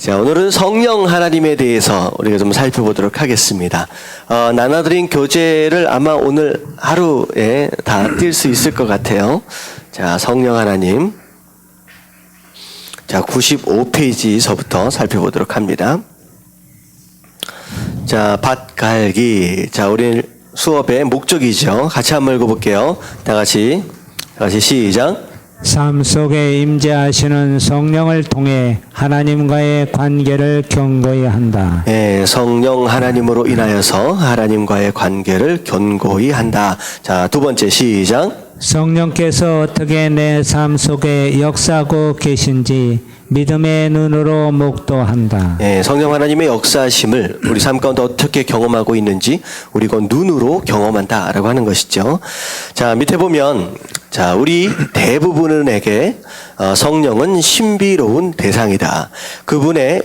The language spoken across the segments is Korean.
자, 오늘은 성령 하나님에 대해서 우리가 좀 살펴보도록 하겠습니다. 나눠드린 교재를 아마 오늘 하루에 다 뛸 수 있을 것 같아요. 자, 성령 하나님. 자, 95페이지서부터 살펴보도록 합니다. 자, 밭갈기. 자, 우리 수업의 목적이죠. 같이 한번 읽어볼게요. 다 같이 시작. 삶 속에 임재하시는 성령을 통해 하나님과의 관계를 견고히 한다. 예, 성령 하나님으로 인하여서 하나님과의 관계를 견고히 한다. 자, 두 번째 시작. 성령께서 어떻게 내 삶 속에 역사하고 계신지 믿음의 눈으로 목도한다. 예, 성령 하나님의 역사심을 우리 삶 가운데 어떻게 경험하고 있는지 우리 그 눈으로 경험한다라고 하는 것이죠. 자, 밑에 보면 자, 우리 대부분에게 성령은 신비로운 대상이다. 그분은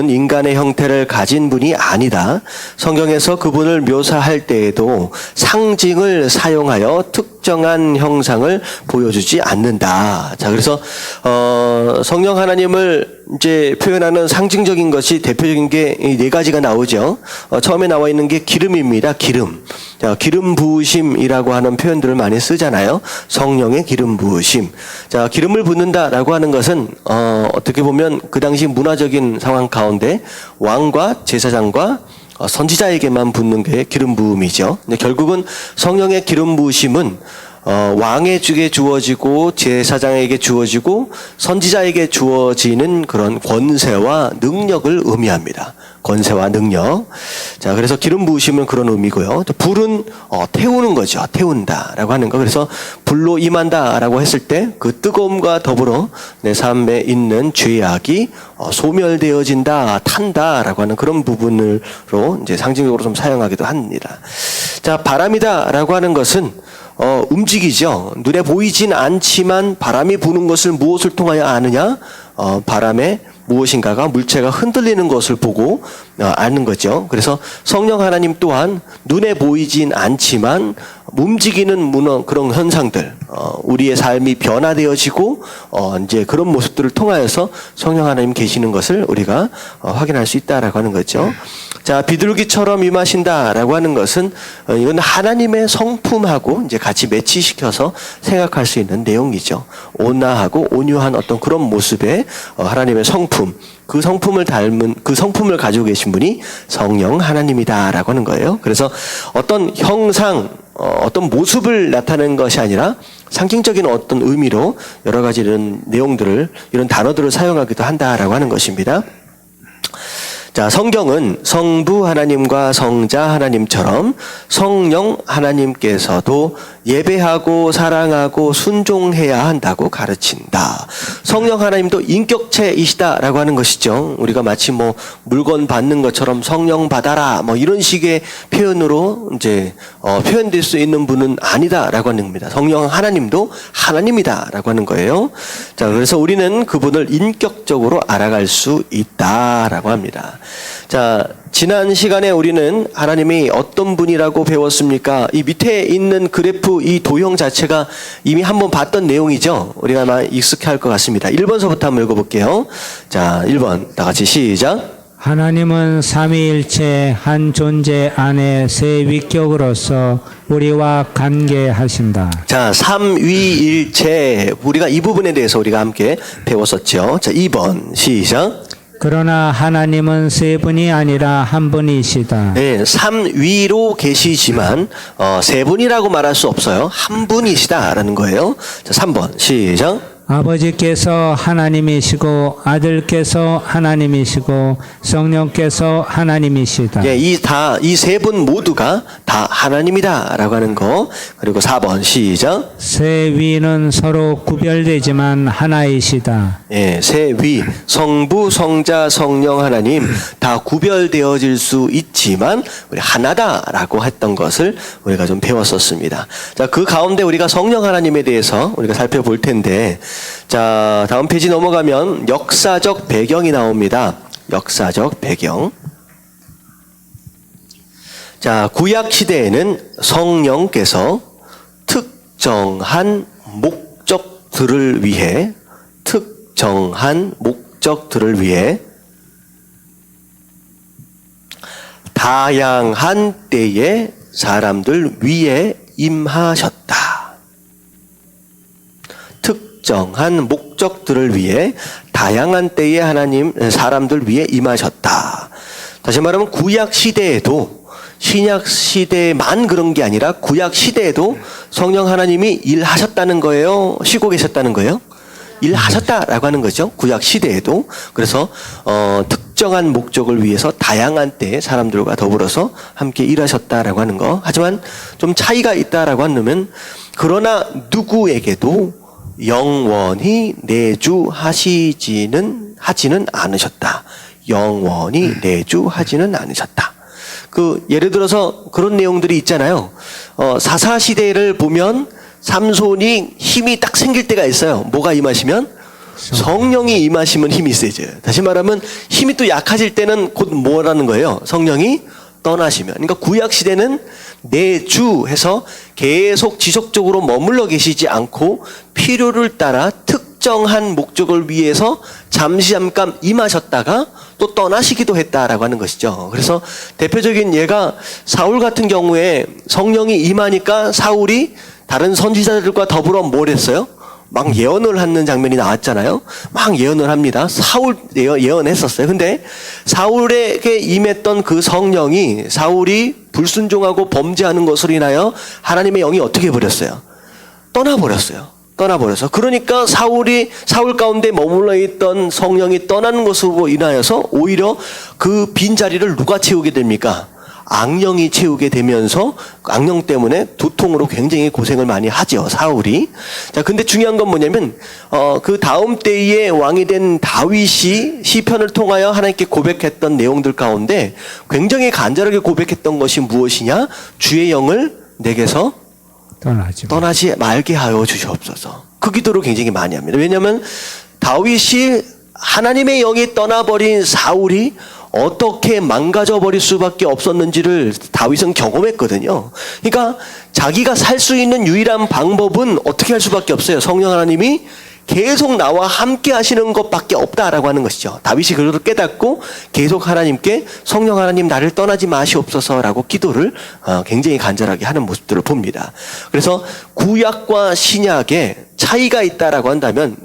인간의 형태를 가진 분이 아니다. 성경에서 그분을 묘사할 때에도 상징을 사용하여 특정한 형상을 보여주지 않는다. 자, 그래서 성령 하나님을 이제 표현하는 상징적인 것이 대표적인 게 네 가지가 나오죠. 처음에 나와 있는 게 기름입니다. 기름. 자, 기름 부으심이라고 하는 표현들을 많이 쓰잖아요. 성령의 기름 부으심. 자, 기름을 붓는다라고 하는 것은 어떻게 보면 그 당시 문화적인 상황 가운데 왕과 제사장과 선지자에게만 붓는 게 기름 부음이죠. 근데 결국은 성령의 기름 부으심은 왕에게 주어지고 제사장에게 주어지고 선지자에게 주어지는 그런 권세와 능력을 의미합니다. 권세와 능력. 자, 그래서 기름 부으심은 그런 의미고요. 또 불은 태우는 거죠. 태운다라고 하는 거. 그래서 불로 임한다라고 했을 때 그 뜨거움과 더불어 내 삶에 있는 죄악이 소멸되어진다, 탄다라고 하는 그런 부분으로 이제 상징적으로 좀 사용하기도 합니다. 자, 바람이다라고 하는 것은 움직이죠. 눈에 보이진 않지만 바람이 부는 것을 무엇을 통하여 아느냐? 바람에 무엇인가가 물체가 흔들리는 것을 보고 아는 거죠. 그래서 성령 하나님 또한 눈에 보이진 않지만 움직이는 그런 현상들, 우리의 삶이 변화되어지고 이제 그런 모습들을 통하여서 성령 하나님 계시는 것을 우리가 확인할 수 있다라고 하는 거죠. 자, 비둘기처럼 임하신다라고 하는 것은 이건 하나님의 성품하고 이제 같이 매치시켜서 생각할 수 있는 내용이죠. 온화하고 온유한 어떤 그런 모습의 하나님의 성품, 그 성품을 가지고 계신 분이 성령 하나님이다라고 하는 거예요. 그래서 어떤 형상, 어떤 모습을 나타내는 것이 아니라 상징적인 어떤 의미로 여러 가지 이런 내용들을, 이런 단어들을 사용하기도 한다라고 하는 것입니다. 자, 성경은 성부 하나님과 성자 하나님처럼 성령 하나님께서도 예배하고 사랑하고 순종해야 한다고 가르친다. 성령 하나님도 인격체이시다라고 하는 것이죠. 우리가 마치 물건 받는 것처럼 성령 받아라 이런 식의 표현으로 이제 표현될 수 있는 분은 아니다라고 하는 겁니다. 성령 하나님도 하나님이다라고 하는 거예요. 자, 그래서 우리는 그분을 인격적으로 알아갈 수 있다라고 합니다. 자, 지난 시간에 우리는 하나님이 어떤 분이라고 배웠습니까? 이 밑에 있는 그래프, 이 도형 자체가 이미 한번 봤던 내용이죠. 우리가 아마 익숙할 것 같습니다. 1번서부터 한번 읽어볼게요. 자, 1번 다 같이 시작. 하나님은 삼위일체 한 존재 안에 세 위격으로서 우리와 관계하신다. 자, 삼위일체, 우리가 이 부분에 대해서 우리가 함께 배웠었죠. 자, 2번 시작. 그러나 하나님은 세 분이 아니라 한 분이시다. 네, 삼위로 계시지만 세 분이라고 말할 수 없어요. 한 분이시다라는 거예요. 자, 3번 시작. 아버지께서 하나님이시고 아들께서 하나님이시고 성령께서 하나님이시다. 예, 이 세 분 모두가 다 하나님이다라고 하는 거. 그리고 4번 시작. 세 위는 서로 구별되지만 하나이시다. 예, 세 위, 성부, 성자, 성령 하나님 다 구별되어질 수 있지만 우리 하나다라고 했던 것을 우리가 좀 배웠었습니다. 자, 그 가운데 우리가 성령 하나님에 대해서 우리가 살펴볼 텐데, 자, 다음 페이지 넘어가면 역사적 배경이 나옵니다. 역사적 배경. 자, 구약 시대에는 성령께서 특정한 목적들을 위해 특정한 목적 목적들을 위해 다양한 때에 사람들 위에 임하셨다. 특정한 목적들을 위해 다양한 때에 사람들 위에 임하셨다. 다시 말하면 구약 시대에도 신약 시대만 그런 게 아니라 구약 시대에도 성령 하나님이 일하셨다는 거예요? 쉬고 계셨다는 거예요? 일하셨다라고 하는 거죠. 구약 시대에도. 그래서 특정한 목적을 위해서 다양한 때에 사람들과 더불어서 함께 일하셨다라고 하는 거. 하지만 좀 차이가 있다라고 하면 그러나 누구에게도 영원히 내주하지는 않으셨다. 영원히 내주하지는 않으셨다. 예를 들어서 그런 내용들이 있잖아요. 사사시대를 보면 삼손이 힘이 딱 생길 때가 있어요. 뭐가 임하시면? 성령이 임하시면 힘이 세져요. 다시 말하면 힘이 또 약해질 때는 곧 뭐라는 거예요? 성령이 떠나시면. 그러니까 구약 시대는 내주해서 계속 지속적으로 머물러 계시지 않고 필요를 따라 특정한 목적을 위해서 잠깐 임하셨다가 또 떠나시기도 했다라고 하는 것이죠. 그래서 대표적인 예가 사울 같은 경우에 성령이 임하니까 사울이 다른 선지자들과 더불어 뭘 했어요? 막 예언을 하는 장면이 나왔잖아요. 막 예언을 합니다. 사울 예언했었어요. 근데 사울에게 임했던 그 성령이 사울이 불순종하고 범죄하는 것으로 인하여 하나님의 영이 어떻게 해버렸어요? 떠나버렸어요. 그러니까 사울 가운데 머물러 있던 성령이 떠나는 것으로 인하여서 오히려 그 빈자리를 누가 채우게 됩니까? 악령이 채우게 되면서 악령 때문에 두통으로 굉장히 고생을 많이 하죠, 사울이. 자, 근데 중요한 건 뭐냐면 그 다음 때의 왕이 된 다윗이 시편을 통하여 하나님께 고백했던 내용들 가운데 굉장히 간절하게 고백했던 것이 무엇이냐? 주의 영을 내게서 떠나지 말게 하여 주시옵소서. 그 기도를 굉장히 많이 합니다. 왜냐하면 다윗이 하나님의 영이 떠나버린 사울이 어떻게 망가져버릴 수밖에 없었는지를 다윗은 경험했거든요. 그러니까 자기가 살 수 있는 유일한 방법은 어떻게 할 수밖에 없어요. 성령 하나님이 계속 나와 함께 하시는 것밖에 없다라고 하는 것이죠. 다윗이 그걸 깨닫고 계속 하나님께 성령 하나님 나를 떠나지 마시옵소서라고 기도를 굉장히 간절하게 하는 모습들을 봅니다. 그래서 구약과 신약에 차이가 있다라고 한다면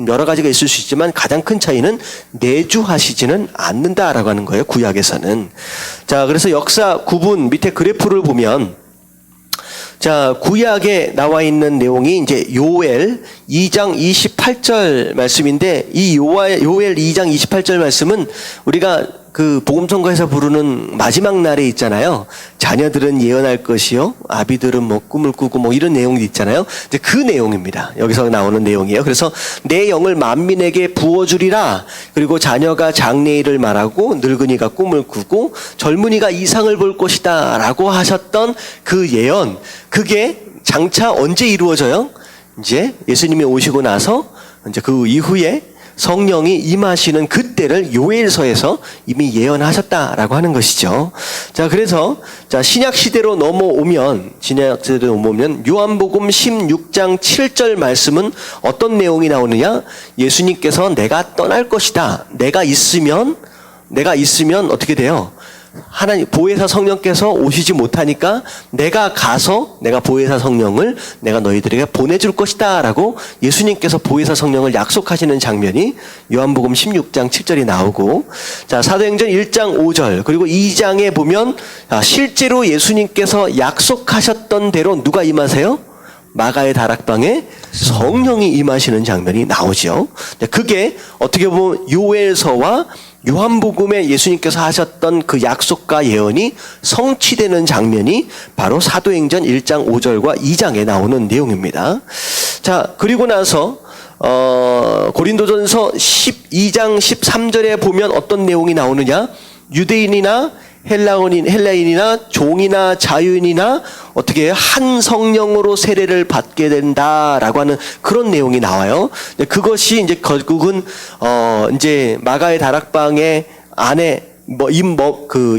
여러 가지가 있을 수 있지만 가장 큰 차이는 내주하시지는 않는다라고 하는 거예요. 구약에서는. 자, 그래서 역사 구분 밑에 그래프를 보면 자, 구약에 나와 있는 내용이 이제 요엘 2장 28절 말씀인데 이 요엘 2장 28절 말씀은 우리가 그 복음성가에서 부르는 마지막 날에 있잖아요. 자녀들은 예언할 것이요, 아비들은 뭐 꿈을 꾸고 뭐 이런 내용이 있잖아요. 이제 그 내용입니다. 여기서 나오는 내용이에요. 그래서 내 영을 만민에게 부어주리라. 그리고 자녀가 장래일을 말하고 늙은이가 꿈을 꾸고 젊은이가 이상을 볼 것이다라고 하셨던 그 예언, 그게 장차 언제 이루어져요? 이제 예수님이 오시고 나서 이제 그 이후에 성령이 임하시는 그때를 요엘서에서 이미 예언하셨다라고 하는 것이죠. 자, 그래서 신약 시대로 넘어오면 요한복음 16장 7절 말씀은 어떤 내용이 나오느냐? 예수님께서 내가 떠날 것이다. 내가 있으면 어떻게 돼요? 하나님 보혜사 성령께서 오시지 못하니까 내가 가서 내가 보혜사 성령을 내가 너희들에게 보내줄 것이다 라고 예수님께서 보혜사 성령을 약속하시는 장면이 요한복음 16장 7절이 나오고, 자, 사도행전 1장 5절 그리고 2장에 보면 실제로 예수님께서 약속하셨던 대로 누가 임하세요? 마가의 다락방에 성령이 임하시는 장면이 나오죠. 그게 어떻게 보면 요엘서와 요한복음에 예수님께서 하셨던 그 약속과 예언이 성취되는 장면이 바로 사도행전 1장 5절과 2장에 나오는 내용입니다. 자, 그리고 나서 고린도전서 12장 13절에 보면 어떤 내용이 나오느냐? 유대인이나 헬라인이나 종이나 자유인이나 어떻게 한 성령으로 세례를 받게 된다라고 하는 그런 내용이 나와요. 그것이 이제 결국은 이제 마가의 다락방에 안에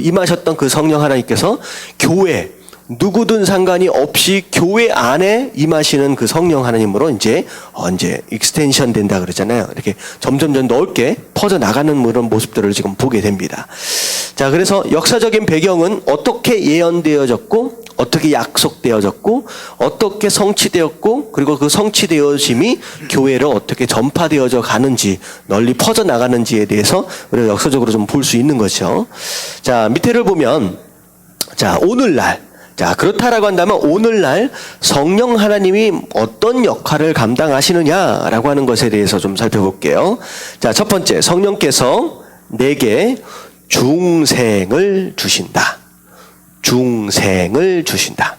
임하셨던 그 성령 하나님께서 교회 누구든 상관이 없이 교회 안에 임하시는 그 성령 하나님으로 이제 익스텐션 된다 그러잖아요. 이렇게 점점 넓게 퍼져 나가는 그런 모습들을 지금 보게 됩니다. 자, 그래서 역사적인 배경은 어떻게 예언되어졌고 어떻게 약속되어졌고 어떻게 성취되었고 그리고 그 성취되어짐이 교회로 어떻게 전파되어져 가는지 널리 퍼져 나가는지에 대해서 우리가 역사적으로 좀 볼 수 있는 거죠. 자, 밑에를 보면 자, 오늘날 자, 그렇다라고 한다면 오늘날 성령 하나님이 어떤 역할을 감당하시느냐라고 하는 것에 대해서 좀 살펴볼게요. 자, 첫 번째, 성령께서 내게 중생을 주신다. 중생을 주신다.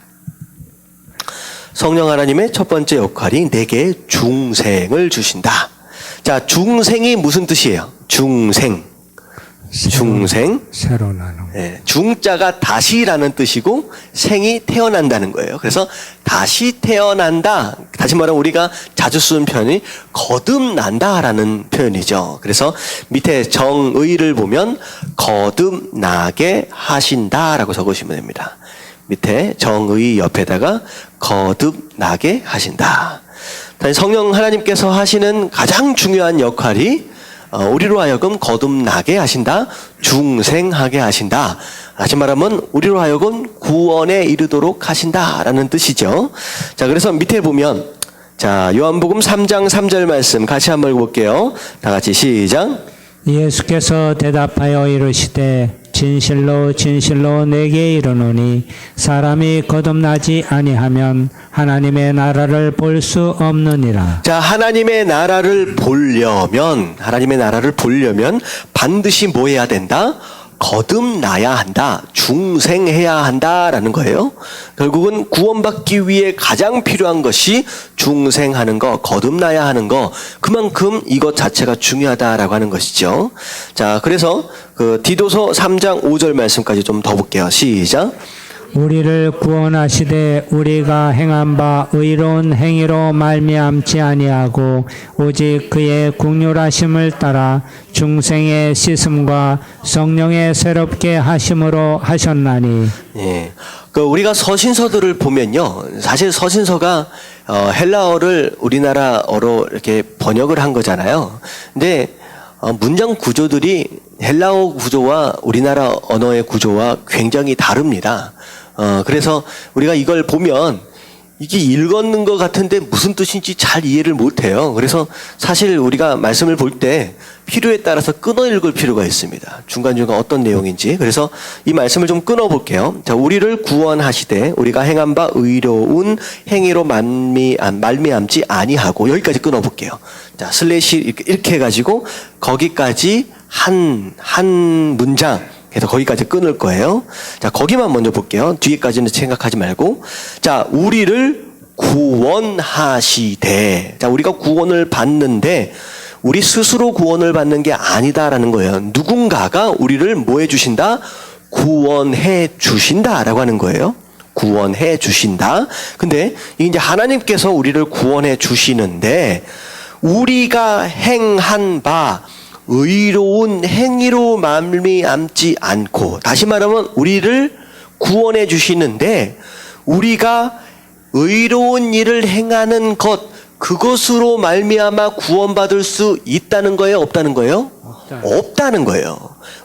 성령 하나님의 첫 번째 역할이 내게 중생을 주신다. 자, 중생이 무슨 뜻이에요? 중생. 새로 나는. 네, 중자가 다시라는 뜻이고 생이 태어난다는 거예요. 그래서 다시 태어난다. 다시 말하면 우리가 자주 쓰는 표현이 거듭난다라는 표현이죠. 그래서 밑에 정의를 보면 거듭나게 하신다라고 적으시면 됩니다. 밑에 정의 옆에다가 거듭나게 하신다. 성령 하나님께서 하시는 가장 중요한 역할이 우리로 하여금 거듭나게 하신다. 중생하게 하신다. 다시 말하면 우리로 하여금 구원에 이르도록 하신다라는 뜻이죠. 자, 그래서 밑에 보면 자, 요한복음 3장 3절 말씀 같이 한번 읽어볼게요. 다 같이 시작. 예수께서 대답하여 이르시되 진실로 진실로 내게 이르노니 사람이 거듭나지 아니하면 하나님의 나라를 볼 수 없느니라. 자, 하나님의 나라를 보려면 반드시 뭐 해야 된다? 거듭나야 한다. 중생해야 한다라는 거예요. 결국은 구원받기 위해 가장 필요한 것이 중생하는 거, 거듭나야 하는 거. 그만큼 이것 자체가 중요하다라고 하는 것이죠. 자, 그래서 그 디도서 3장 5절 말씀까지 좀 더 볼게요. 시작. 우리를 구원하시되 우리가 행한 바 의로운 행위로 말미암지 아니하고 오직 그의 긍휼하심을 따라 중생의 씻음과 성령의 새롭게 하심으로 하셨나니. 예. 그 우리가 서신서들을 보면요. 사실 서신서가 헬라어를 우리나라어로 이렇게 번역을 한 거잖아요. 근데 문장 구조들이 헬라어 구조와 우리나라 언어의 구조와 굉장히 다릅니다. 그래서 우리가 이걸 보면 이게 읽었는 것 같은데 무슨 뜻인지 잘 이해를 못해요. 그래서 사실 우리가 말씀을 볼 때 필요에 따라서 끊어 읽을 필요가 있습니다. 중간중간 어떤 내용인지. 그래서 이 말씀을 좀 끊어 볼게요. 자, 우리를 구원하시되 우리가 행한 바 의로운 행위로 말미암지 아니하고 여기까지 끊어 볼게요. 자, 슬래시 이렇게 해가지고 거기까지 한 문장. 그래서 거기까지 끊을 거예요. 자, 거기만 먼저 볼게요. 뒤에까지는 생각하지 말고. 자, 우리를 구원하시되. 자, 우리가 구원을 받는데 우리 스스로 구원을 받는 게 아니다라는 거예요. 누군가가 우리를 뭐 해주신다? 구원해 주신다라고 하는 거예요. 구원해 주신다. 근데 이제 하나님께서 우리를 구원해 주시는데 우리가 행한 바 의로운 행위로 말미암지 않고, 다시 말하면 우리를 구원해 주시는데 우리가 의로운 일을 행하는 것, 그것으로 말미암아 구원받을 수 있다는 거예요? 없다는 거예요? 없다는 거예요.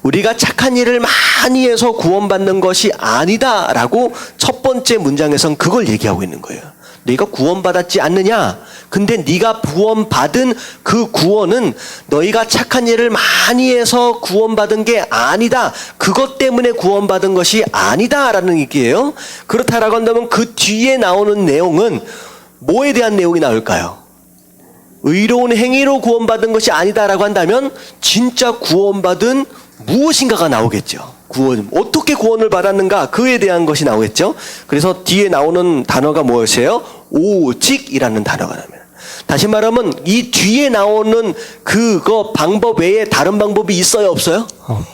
우리가 착한 일을 많이 해서 구원받는 것이 아니다라고 첫 번째 문장에선 그걸 얘기하고 있는 거예요. 네가 구원받았지 않느냐? 근데 네가 구원받은 그 구원은 너희가 착한 일을 많이 해서 구원받은 게 아니다. 그것 때문에 구원받은 것이 아니다라는 얘기예요. 그렇다라고 한다면 그 뒤에 나오는 내용은 뭐에 대한 내용이 나올까요? 의로운 행위로 구원받은 것이 아니다라고 한다면 진짜 구원받은 무엇인가가 나오겠죠. 어떻게 구원을 받았는가? 그에 대한 것이 나오겠죠. 그래서 뒤에 나오는 단어가 무엇이에요? 오직이라는 단어가 나옵니다. 다시 말하면 이 뒤에 나오는 그거 방법 외에 다른 방법이 있어요? 없어요?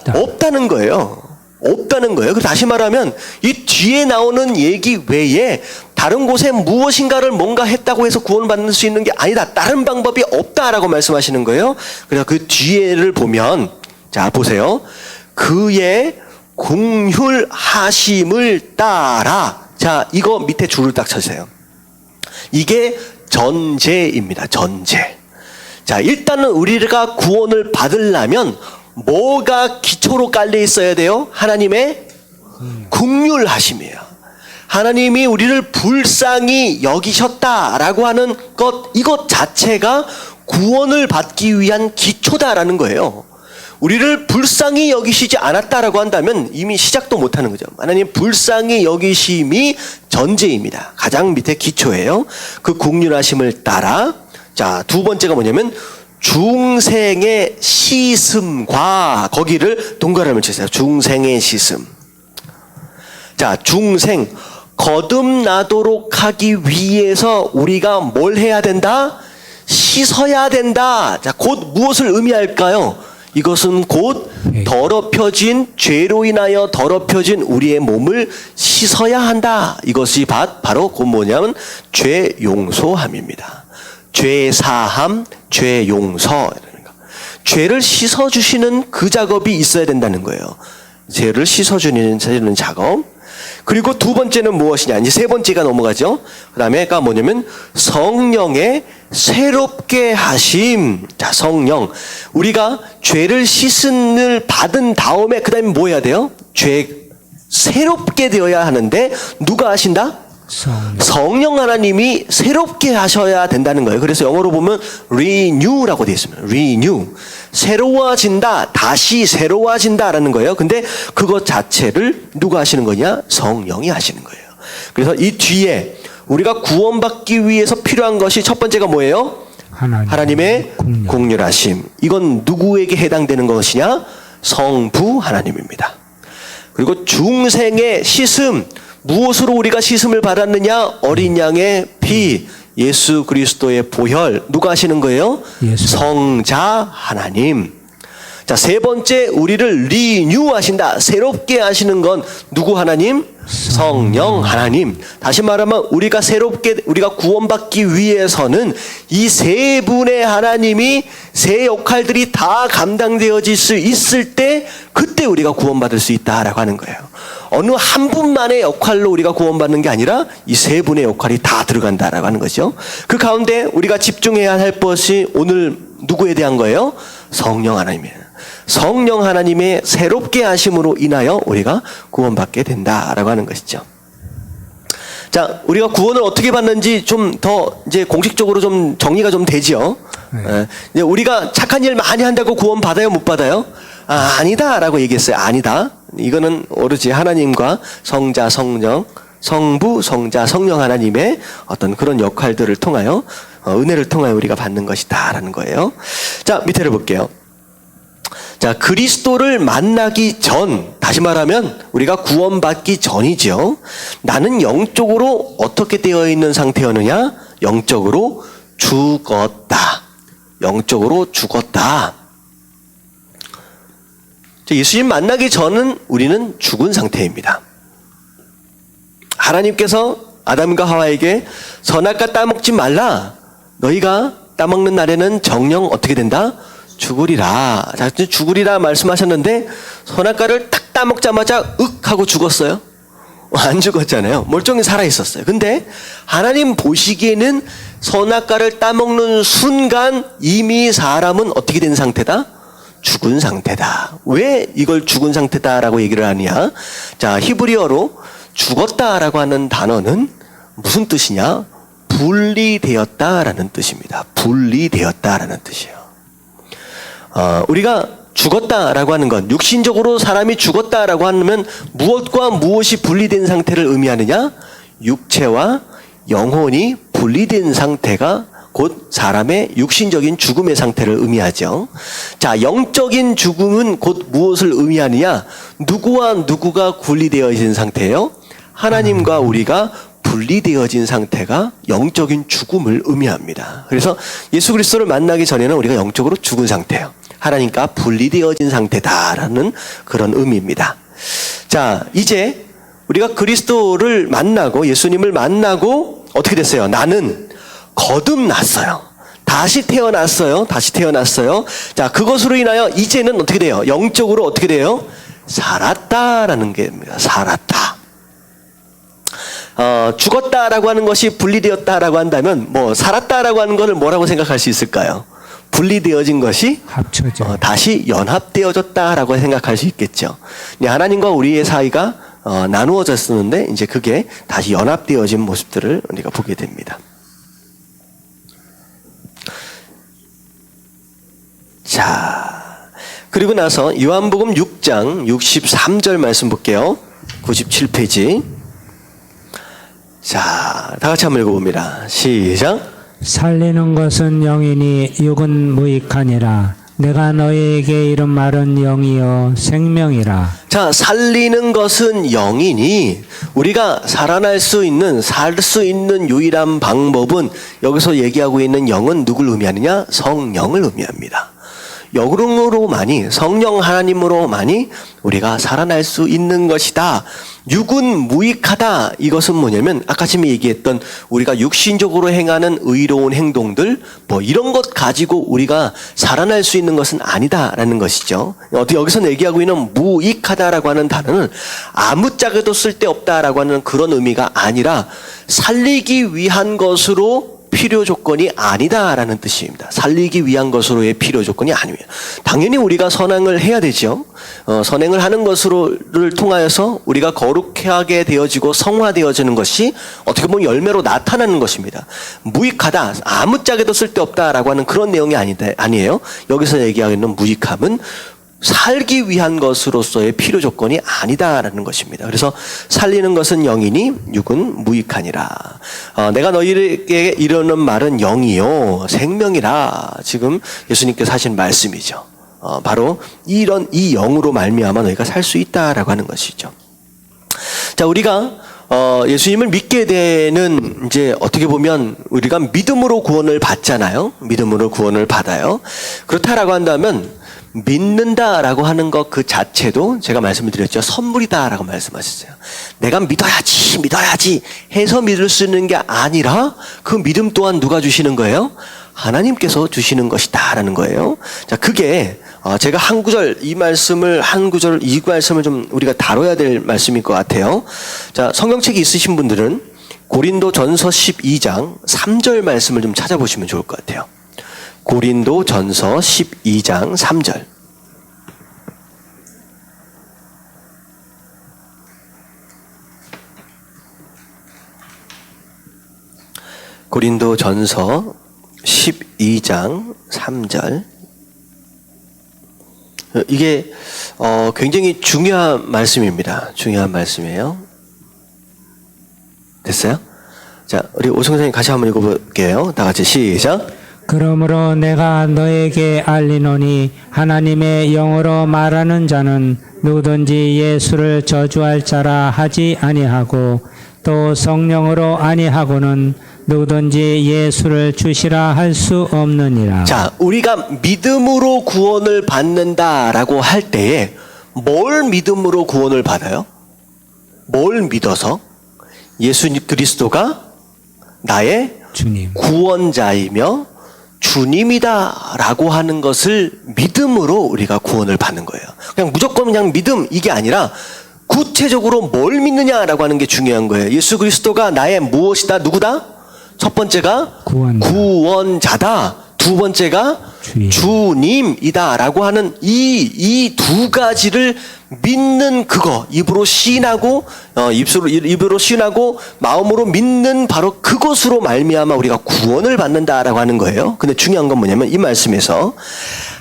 없다는 거예요. 없다는 거예요. 다시 말하면 이 뒤에 나오는 얘기 외에 다른 곳에 무엇인가를 뭔가 했다고 해서 구원받을 수 있는 게 아니다. 다른 방법이 없다라고 말씀하시는 거예요. 그래서 그 뒤에를 보면, 자, 보세요. 그의 긍휼하심을 따라. 자, 이거 밑에 줄을 딱 쳐주세요. 이게 전제입니다. 전제. 자, 일단은 우리가 구원을 받으려면 뭐가 기초로 깔려 있어야 돼요? 하나님의 긍휼하심이에요. 하나님이 우리를 불쌍히 여기셨다라고 하는 것, 이것 자체가 구원을 받기 위한 기초다라는 거예요. 우리를 불쌍히 여기시지 않았다라고 한다면 이미 시작도 못하는 거죠. 하나님 불쌍히 여기심이 전제입니다. 가장 밑에 기초예요. 그 긍휼하심을 따라, 자, 두 번째가 뭐냐면 중생의 시슴과, 거기를 동그라미를 치세요. 중생의 시슴. 자, 중생, 거듭나도록 하기 위해서 우리가 뭘 해야 된다? 씻어야 된다. 자, 곧 무엇을 의미할까요? 이것은 곧 더럽혀진, 죄로 인하여 더럽혀진 우리의 몸을 씻어야 한다. 이것이 바로 곧 뭐냐면 죄 용서함입니다. 죄 사함, 죄 용서. 죄를 씻어주시는 그 작업이 있어야 된다는 거예요. 죄를 씻어주는 작업. 그리고 두 번째는 무엇이냐? 이제 세 번째가 넘어가죠. 그 다음에가 뭐냐면 성령의 새롭게 하심. 자, 성령. 우리가 죄를 씻음을 받은 다음에 그 다음에 뭐 해야 돼요? 죄 새롭게 되어야 하는데 누가 하신다? 성령 하나님이 새롭게 하셔야 된다는 거예요. 그래서 영어로 보면 renew라고 되어 있습니다. renew. 새로워진다. 다시 새로워진다라는 거예요. 근데 그것 자체를 누가 하시는 거냐? 성령이 하시는 거예요. 그래서 이 뒤에 우리가 구원받기 위해서 필요한 것이 첫 번째가 뭐예요? 하나님의 긍휼하심. 이건 누구에게 해당되는 것이냐? 성부 하나님입니다. 그리고 중생의 씻음. 무엇으로 우리가 씻음을 받았느냐? 어린 양의 피, 예수 그리스도의 보혈. 누가 하시는 거예요? 성자 하나님. 자, 세 번째, 우리를 리뉴 하신다. 새롭게 하시는 건 누구 하나님? 성령 하나님. 다시 말하면 우리가 구원받기 위해서는 이 세 분의 하나님이 세 역할들이 다 감당되어질 수 있을 때, 그때 우리가 구원받을 수 있다라고 하는 거예요. 어느 한 분만의 역할로 우리가 구원받는 게 아니라 이 세 분의 역할이 다 들어간다라고 하는 거죠. 그 가운데 우리가 집중해야 할 것이 오늘 누구에 대한 거예요? 성령 하나님이에요. 성령 하나님의 새롭게 하심으로 인하여 우리가 구원받게 된다라고 하는 것이죠. 자, 우리가 구원을 어떻게 받는지 좀 더 이제 공식적으로 좀 정리가 좀 되지요. 이제 우리가 착한 일 많이 한다고 구원 받아요, 못 받아요? 아니다라고 얘기했어요. 아니다. 이거는 오로지 하나님과 성자, 성령, 성부, 성자, 성령 하나님의 어떤 그런 역할들을 통하여 은혜를 통하여 우리가 받는 것이다라는 거예요. 자, 밑에를 볼게요. 자, 그리스도를 만나기 전, 다시 말하면 우리가 구원받기 전이죠. 나는 영적으로 어떻게 되어 있는 상태였느냐? 영적으로 죽었다. 영적으로 죽었다. 예수님 만나기 전은 우리는 죽은 상태입니다. 하나님께서 아담과 하와에게 선악과 따먹지 말라. 너희가 따먹는 날에는 정령 어떻게 된다? 죽으리라. 자, 죽으리라 말씀하셨는데 선악과를 딱 따먹자마자 윽 하고 죽었어요? 안 죽었잖아요. 멀쩡히 살아있었어요. 근데 하나님 보시기에는 선악과를 따먹는 순간 이미 사람은 어떻게 된 상태다? 죽은 상태다. 왜 이걸 죽은 상태다라고 얘기를 하냐? 자, 히브리어로 죽었다라고 하는 단어는 무슨 뜻이냐? 분리되었다라는 뜻입니다. 분리되었다라는 뜻이에요. 우리가 죽었다라고 하는 건, 육신적으로 사람이 죽었다라고 하면 무엇과 무엇이 분리된 상태를 의미하느냐? 육체와 영혼이 분리된 상태가 곧 사람의 육신적인 죽음의 상태를 의미하죠. 자, 영적인 죽음은 곧 무엇을 의미하느냐? 누구와 누구가 분리되어진 상태예요? 하나님과 우리가 분리되어진 상태가 영적인 죽음을 의미합니다. 그래서 예수 그리스도를 만나기 전에는 우리가 영적으로 죽은 상태예요. 하나님과 분리되어진 상태다라는 그런 의미입니다. 자, 이제 우리가 그리스도를 만나고 예수님을 만나고 어떻게 됐어요? 나는 거듭났어요. 다시 태어났어요. 다시 태어났어요. 자, 그것으로 인하여 이제는 어떻게 돼요? 영적으로 어떻게 돼요? 살았다라는 게입니다. 살았다. 죽었다라고 하는 것이 분리되었다라고 한다면 뭐 살았다라고 하는 것을 뭐라고 생각할 수 있을까요? 분리되어진 것이 합쳐져. 다시 연합되어졌다라고 생각할 수 있겠죠. 근데 하나님과 우리의 사이가 나누어졌었는데 이제 그게 다시 연합되어진 모습들을 우리가 보게 됩니다. 자, 그리고 나서 요한복음 6장 63절 말씀 볼게요. 97페이지. 자, 다 같이 한번 읽어봅니다. 시작. 살리는 것은 영이니 육은 무익하니라. 내가 너희에게 이른 말은 영이요 생명이라. 자, 살리는 것은 영이니 우리가 살아날 수 있는, 살 수 있는 유일한 방법은 여기서 얘기하고 있는 영은 누굴 의미하느냐? 성령을 의미합니다. 영으로만이, 성령 하나님으로만이 우리가 살아날 수 있는 것이다. 육은 무익하다. 이것은 뭐냐면 아까 지금 얘기했던 우리가 육신적으로 행하는 의로운 행동들 뭐 이런 것 가지고 우리가 살아날 수 있는 것은 아니다라는 것이죠. 어떻게 여기서 얘기하고 있는 무익하다라고 하는 단어는 아무짝에도 쓸데없다라고 하는 그런 의미가 아니라 살리기 위한 것으로 필요 조건이 아니다라는 뜻입니다. 살리기 위한 것으로의 필요 조건이 아니에요. 당연히 우리가 선행을 해야 되죠. 선행을 하는 것을 통하여서 우리가 거룩하게 되어지고 성화되어지는 것이 어떻게 보면 열매로 나타나는 것입니다. 무익하다, 아무짝에도 쓸데없다라고 하는 그런 내용이 아니에요. 여기서 얘기하는 무익함은 살기 위한 것으로서의 필요 조건이 아니다라는 것입니다. 그래서 살리는 것은 영이니 육은 무익하니라. 내가 너희에게 이르는 말은 영이요 생명이라. 지금 예수님께서 하신 말씀이죠. 바로 이 영으로 말미암아 너희가 살 수 있다라고 하는 것이죠. 자, 우리가 예수님을 믿게 되는 이제 어떻게 보면 우리가 믿음으로 구원을 받잖아요. 믿음으로 구원을 받아요. 그렇다라고 한다면 믿는다라고 하는 것 그 자체도 제가 말씀을 드렸죠. 선물이다라고 말씀하셨어요. 내가 믿어야지 해서 믿을 수 있는 게 아니라 그 믿음 또한 누가 주시는 거예요? 하나님께서 주시는 것이다라는 거예요. 자, 그게 제가 한 구절 이 말씀을 좀 우리가 다뤄야 될 말씀일 것 같아요. 자, 성경책이 있으신 분들은 고린도전서 12장 3절 말씀을 좀 찾아보시면 좋을 것 같아요. 고린도전서 12장 3절. 고린도전서 12장 3절. 이게 굉장히 중요한 말씀입니다. 중요한 말씀이에요. 됐어요? 자, 우리 오승 선생님 같이 한번 읽어볼게요. 다 같이 시작. 그러므로 내가 너에게 알리노니 하나님의 영으로 말하는 자는 누구든지 예수를 저주할 자라 하지 아니하고 또 성령으로 아니하고는 누구든지 예수를 주시라 할 수 없느니라. 자, 우리가 믿음으로 구원을 받는다라고 할 때에 뭘 믿음으로 구원을 받아요? 뭘 믿어서? 예수 그리스도가 나의 주님. 구원자이며 주님이다라고 하는 것을 믿음으로 우리가 구원을 받는 거예요. 그냥 무조건 그냥 믿음 이게 아니라 구체적으로 뭘 믿느냐라고 하는 게 중요한 거예요. 예수 그리스도가 나의 무엇이다? 누구다? 첫 번째가 구원자다. 두 번째가 주님이다라고 하는 이 두 가지를 믿는 그거, 입으로 시인하고 입으로 시인하고 마음으로 믿는 바로 그것으로 말미암아 우리가 구원을 받는다라고 하는 거예요. 근데 중요한 건 뭐냐면 이 말씀에서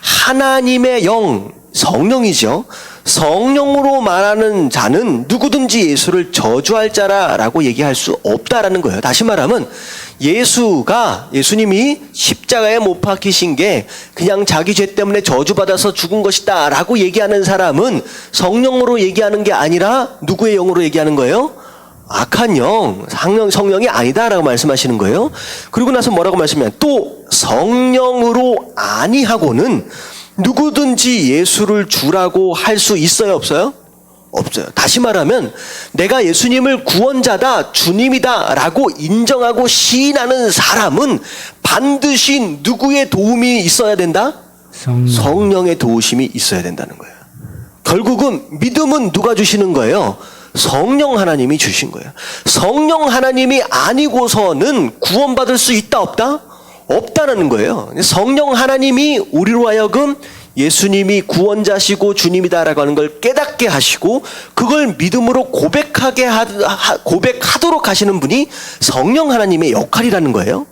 하나님의 영, 성령이죠. 성령으로 말하는 자는 누구든지 예수를 저주할 자라라고 얘기할 수 없다라는 거예요. 다시 말하면 예수님이 십자가에 못 박히신 게 그냥 자기 죄 때문에 저주받아서 죽은 것이다 라고 얘기하는 사람은 성령으로 얘기하는 게 아니라 누구의 영으로 얘기하는 거예요? 악한 영, 성령이 아니다라고 말씀하시는 거예요. 그리고 나서 뭐라고 말씀해요? 또 성령으로 아니하고는 누구든지 예수를 주라고 할 수 있어요, 없어요? 없어요. 다시 말하면 내가 예수님을 구원자다, 주님이다 라고 인정하고 시인하는 사람은 반드시 누구의 도움이 있어야 된다? 성령의 도우심이 있어야 된다는 거예요. 결국은 믿음은 누가 주시는 거예요? 성령 하나님이 주신 거예요. 성령 하나님이 아니고서는 구원받을 수 있다 없다? 없다는 거예요. 성령 하나님이 우리로 하여금 예수님이 구원자시고 주님이다라고 하는 걸 깨닫게 하시고 그걸 믿음으로 고백하도록 하시는 분이 성령 하나님의 역할이라는 거예요.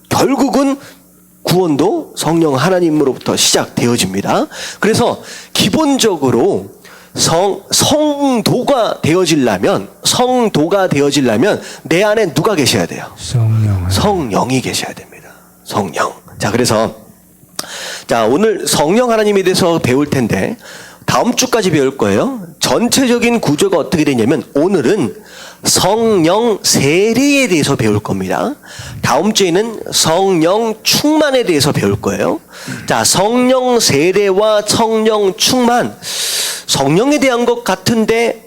결국은 구원도 성령 하나님으로부터 시작되어집니다. 그래서 기본적으로 성도가 되어지려면 내 안에 누가 계셔야 돼요? 성령이 계셔야 됩니다. 성령. 자, 그래서 오늘 성령 하나님에 대해서 배울 텐데 다음 주까지 배울 거예요. 전체적인 구조가 어떻게 되냐면 오늘은 성령 세례에 대해서 배울 겁니다. 다음 주에는 성령 충만에 대해서 배울 거예요. 자, 성령 세례와 성령 충만, 성령에 대한 것 같은데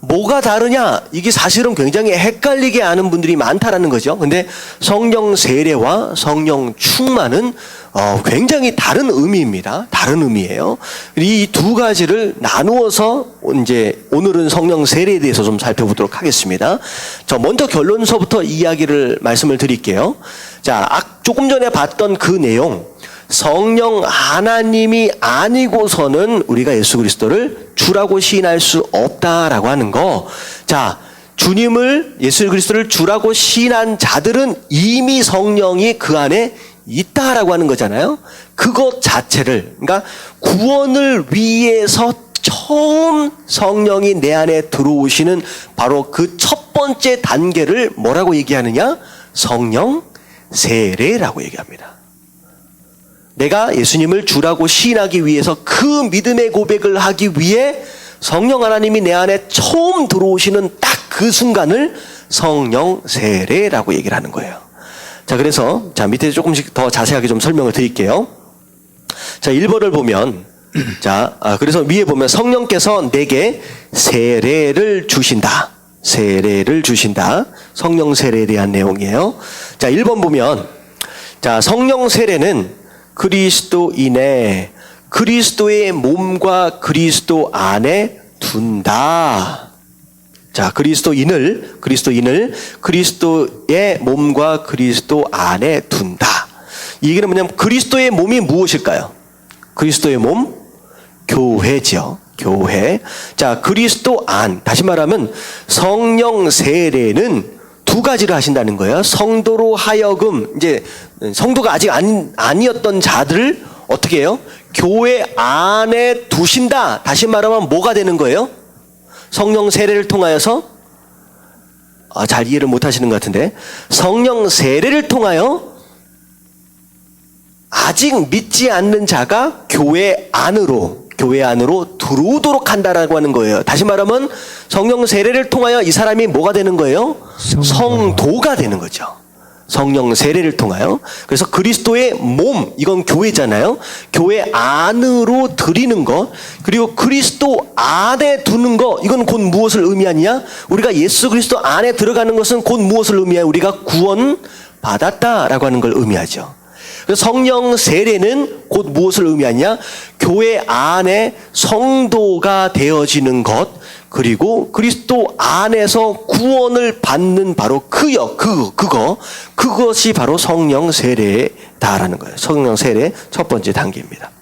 뭐가 다르냐? 이게 사실은 굉장히 헷갈리게 아는 분들이 많다라는 거죠. 근데 성령 세례와 성령 충만은 굉장히 다른 의미입니다. 다른 의미예요. 이 두 가지를 나누어서 이제 오늘은 성령 세례에 대해서 좀 살펴보도록 하겠습니다. 먼저 결론서부터 말씀을 드릴게요. 자, 조금 전에 봤던 그 내용, 성령 하나님이 아니고서는 우리가 예수 그리스도를 주라고 시인할 수 없다라고 하는 거. 자, 예수 그리스도를 주라고 시인한 자들은 이미 성령이 그 안에 있다라고 하는 거잖아요. 그것 자체를, 그러니까 구원을 위해서 처음 성령이 내 안에 들어오시는 바로 그 첫 번째 단계를 뭐라고 얘기하느냐? 성령 세례라고 얘기합니다. 내가 예수님을 주라고 시인하기 위해서 그 믿음의 고백을 하기 위해 성령 하나님이 내 안에 처음 들어오시는 딱 그 순간을 성령 세례라고 얘기를 하는 거예요. 자, 그래서 밑에 조금씩 더 자세하게 좀 설명을 드릴게요. 자, 1번을 보면 그래서 위에 보면 성령께서 내게 세례를 주신다. 세례를 주신다. 성령 세례에 대한 내용이에요. 자, 1번 보면 성령 세례는 그리스도의 몸과 그리스도 안에 둔다. 자, 그리스도인을 그리스도의 몸과 그리스도 안에 둔다. 이 얘기는 뭐냐면 그리스도의 몸이 무엇일까요? 그리스도의 몸? 교회죠. 교회. 자, 그리스도 안. 다시 말하면 성령 세례는 두 가지를 하신다는 거예요. 성도로 하여금 이제 성도가 아직 아니었던 자들을 어떻게 해요? 교회 안에 두신다. 다시 말하면 뭐가 되는 거예요? 성령 세례를 통하여서 잘 이해를 못 하시는 것 같은데 성령 세례를 통하여 아직 믿지 않는 자가 교회 안으로 들어오도록 한다라고 하는 거예요. 다시 말하면 성령 세례를 통하여 이 사람이 뭐가 되는 거예요? 성도가 되는 거죠. 성령 세례를 통하여. 그래서 그리스도의 몸, 이건 교회잖아요. 교회 안으로 드리는 것, 그리고 그리스도 안에 두는 것, 이건 곧 무엇을 의미하냐? 우리가 예수 그리스도 안에 들어가는 것은 곧 무엇을 의미해요? 우리가 구원 받았다라고 하는 걸 의미하죠. 그래서 성령 세례는 곧 무엇을 의미하냐? 교회 안에 성도가 되어지는 것, 그리고 그리스도 안에서 구원을 받는 바로 그것이 바로 성령 세례다라는 거예요. 성령 세례 첫 번째 단계입니다.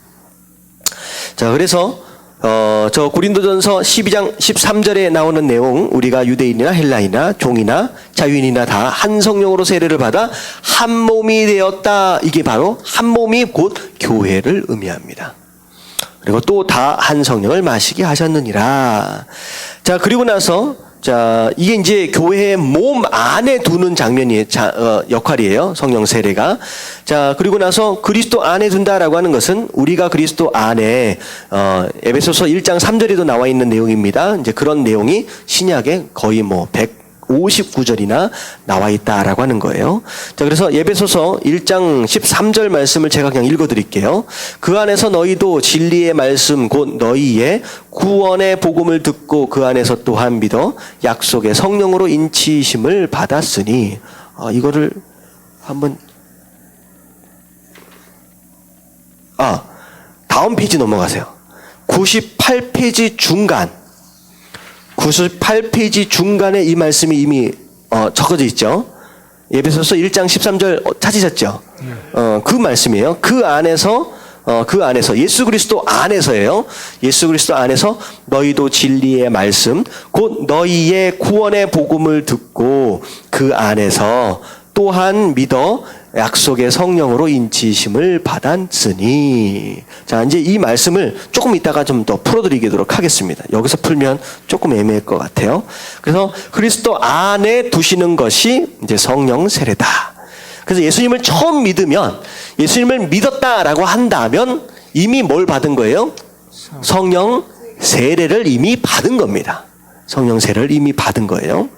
자, 그래서 고린도전서 12장 13절에 나오는 내용, 우리가 유대인이나 헬라인이나 종이나 자유인이나 다 한 성령으로 세례를 받아 한 몸이 되었다. 이게 바로 한 몸이 곧 교회를 의미합니다. 그리고 또 다 한 성령을 마시게 하셨느니라. 자, 그리고 나서 이게 이제 교회의 몸 안에 두는 역할이에요. 성령 세례가. 자, 그리고 나서 그리스도 안에 둔다라고 하는 것은 우리가 그리스도 안에 에베소서 1장 3절에도 나와 있는 내용입니다. 이제 그런 내용이 신약에 거의 159절이나 나와 있다라고 하는 거예요. 자, 그래서 에베소서 1장 13절 말씀을 제가 그냥 읽어드릴게요. 그 안에서 너희도 진리의 말씀 곧 너희의 구원의 복음을 듣고 그 안에서 또한 믿어 약속의 성령으로 인치심을 받았으니 이거를 한번 다음 페이지 넘어가세요. 98페이지 중간 98페이지 중간에 이 말씀이 이미 적어져 있죠. 에베소서 1장 13절 찾으셨죠? 그 말씀이에요. 그 안에서 예수 그리스도 안에서예요. 예수 그리스도 안에서 너희도 진리의 말씀, 곧 너희의 구원의 복음을 듣고 그 안에서 또한 믿어 약속의 성령으로 인치심을 받았으니. 자, 이제 이 말씀을 조금 이따가 좀 더 풀어드리도록 하겠습니다. 여기서 풀면 조금 애매할 것 같아요. 그래서 그리스도 안에 두시는 것이 이제 성령 세례다. 그래서 예수님을 처음 믿으면, 예수님을 믿었다라고 한다면 이미 뭘 받은 거예요? 성령 세례를 이미 받은 겁니다. 성령 세례를 이미 받은 거예요.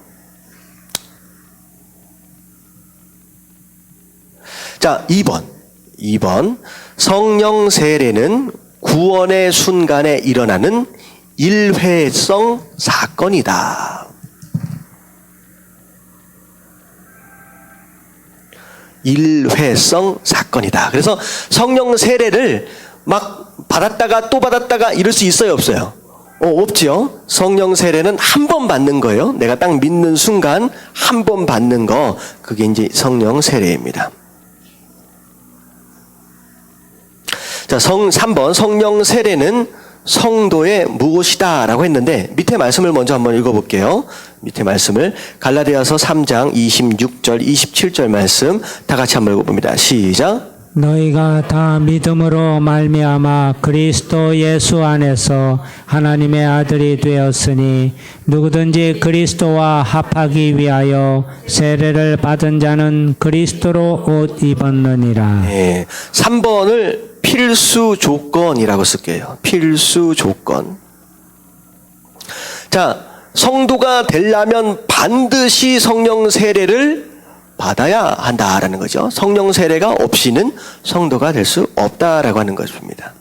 자, 2번. 성령 세례는 구원의 순간에 일어나는 일회성 사건이다. 일회성 사건이다. 그래서 성령 세례를 막 받았다가 또 받았다가 이럴 수 있어요, 없어요? 없죠. 성령 세례는 한 번 받는 거예요. 내가 딱 믿는 순간 한 번 받는 거, 그게 이제 성령 세례입니다. 자, 3번 성령 세례는 성도의 무엇이다 라고 했는데 밑에 말씀을 먼저 한번 읽어볼게요. 밑에 말씀을 갈라디아서 3장 26절 27절 말씀 다 같이 한번 읽어봅니다. 시작. 너희가 다 믿음으로 말미암아 그리스도 예수 안에서 하나님의 아들이 되었으니 누구든지 그리스도와 합하기 위하여 세례를 받은 자는 그리스도로 옷 입었느니라. 네, 3번을 필수 조건이라고 쓸게요. 필수 조건. 자, 성도가 되려면 반드시 성령 세례를 받아야 한다라는 거죠. 성령 세례가 없이는 성도가 될 수 없다라고 하는 것입니다.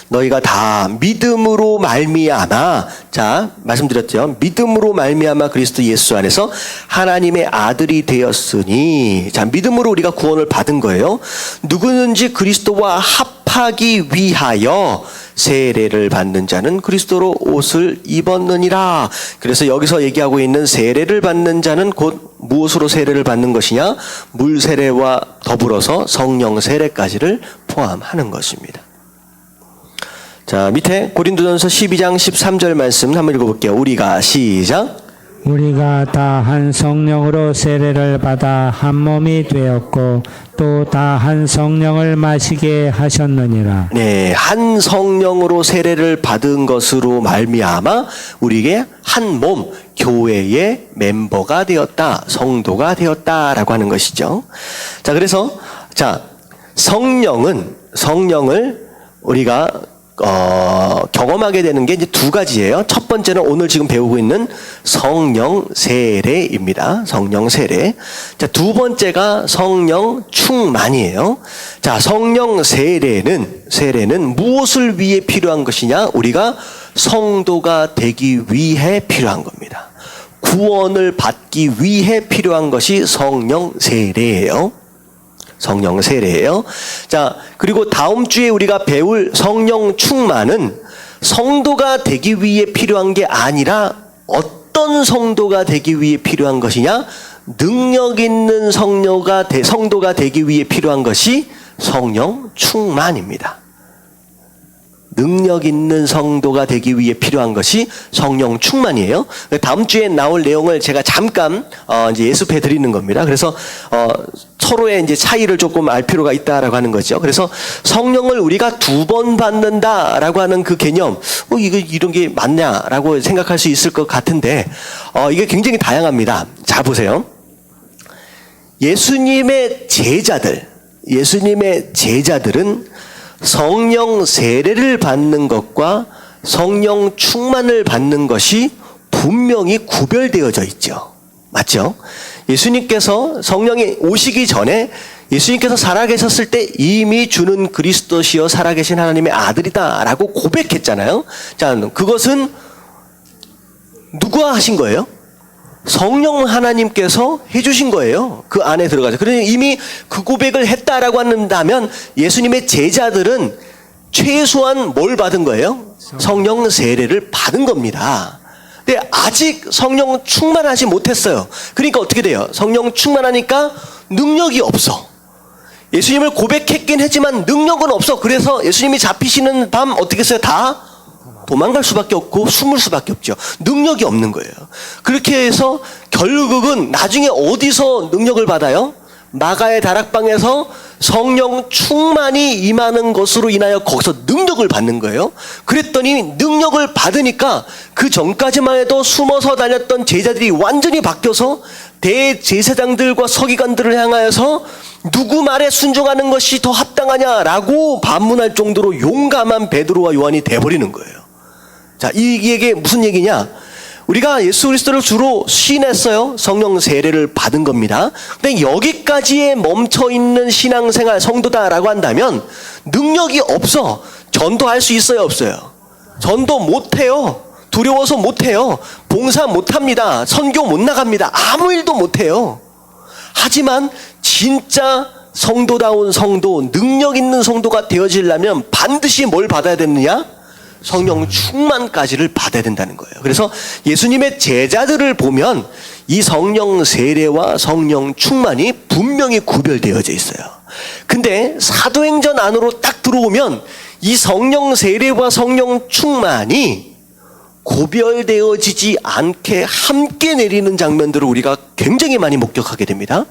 너희가 다 믿음으로 말미암아, 자, 말씀드렸죠. 믿음으로 말미암아 그리스도 예수 안에서 하나님의 아들이 되었으니, 자, 믿음으로 우리가 구원을 받은 거예요. 누구든지 그리스도와 합하기 위하여 세례를 받는 자는 그리스도로 옷을 입었느니라. 그래서 여기서 얘기하고 있는 세례를 받는 자는 곧 무엇으로 세례를 받는 것이냐? 물 세례와 더불어서 성령 세례까지를 포함하는 것입니다. 자, 밑에 고린도전서 12장 13절 말씀 한번 읽어볼게요. 우리가 시작. 우리가 다 한 성령으로 세례를 받아 한 몸이 되었고 또 다 한 성령을 마시게 하셨느니라. 네, 한 성령으로 세례를 받은 것으로 말미암아 우리에게 한 몸, 교회의 멤버가 되었다, 성도가 되었다라고 하는 것이죠. 자, 그래서 자, 성령을 우리가 경험하게 되는 게 이제 두 가지예요. 첫 번째는 오늘 지금 배우고 있는 성령 세례입니다. 성령 세례. 자, 두 번째가 성령 충만이에요. 자, 성령 세례는 무엇을 위해 필요한 것이냐? 우리가 성도가 되기 위해 필요한 겁니다. 구원을 받기 위해 필요한 것이 성령 세례예요. 성령 세례예요. 자, 그리고 다음 주에 우리가 배울 성령 충만은 성도가 되기 위해 필요한 게 아니라 어떤 성도가 되기 위해 필요한 것이냐? 능력 있는 성도가 되기 위해 필요한 것이 성령 충만입니다. 능력 있는 성도가 되기 위해 필요한 것이 성령 충만이에요. 다음 주에 나올 내용을 제가 잠깐 이제 예습해 드리는 겁니다. 그래서 서로의 이제 차이를 조금 알 필요가 있다라고 하는 거죠. 그래서 성령을 우리가 2번 받는다라고 하는 그 개념, 이런 게 맞냐라고 생각할 수 있을 것 같은데, 이게 굉장히 다양합니다. 자, 보세요. 예수님의 제자들은 성령 세례를 받는 것과 성령 충만을 받는 것이 분명히 구별되어져 있죠. 맞죠? 예수님께서 성령이 오시기 전에 예수님께서 살아계셨을 때 이미 주는 그리스도시여 살아계신 하나님의 아들이다라고 고백했잖아요. 자, 그것은 누가 하신 거예요? 성령 하나님께서 해주신 거예요. 그 안에 들어가서. 그러니 이미 그 고백을 했다라고 한다면 예수님의 제자들은 최소한 뭘 받은 거예요? 성령 세례를 받은 겁니다. 근데 아직 성령 충만하지 못했어요. 그러니까 어떻게 돼요? 성령 충만하니까 능력이 없어. 예수님을 고백했긴 했지만 능력은 없어. 그래서 예수님이 잡히시는 밤 어떻게 했어요? 다 도망갈 수밖에 없고 숨을 수밖에 없죠. 능력이 없는 거예요. 그렇게 해서 결국은 나중에 어디서 능력을 받아요? 마가의 다락방에서 성령 충만이 임하는 것으로 인하여 거기서 능력을 받는 거예요. 그랬더니 능력을 받으니까 그 전까지만 해도 숨어서 다녔던 제자들이 완전히 바뀌어서 대제사장들과 서기관들을 향하여서 누구 말에 순종하는 것이 더 합당하냐라고 반문할 정도로 용감한 베드로와 요한이 돼버리는 거예요. 자, 이게 무슨 얘기냐? 우리가 예수 그리스도를 주로 시인했어요. 성령 세례를 받은 겁니다. 근데 여기까지에 멈춰있는 신앙생활 성도다라고 한다면 능력이 없어. 전도할 수 있어요, 없어요? 전도 못해요. 두려워서 못해요. 봉사 못합니다. 선교 못 나갑니다. 아무 일도 못해요. 하지만 진짜 성도다운 성도, 능력 있는 성도가 되어지려면 반드시 뭘 받아야 되느냐? 성령 충만까지를 받아야 된다는 거예요. 그래서 예수님의 제자들을 보면 이 성령 세례와 성령 충만이 분명히 구별되어져 있어요. 근데 사도행전 안으로 딱 들어오면 이 성령 세례와 성령 충만이 구별되어지지 않게 함께 내리는 장면들을 우리가 굉장히 많이 목격하게 됩니다.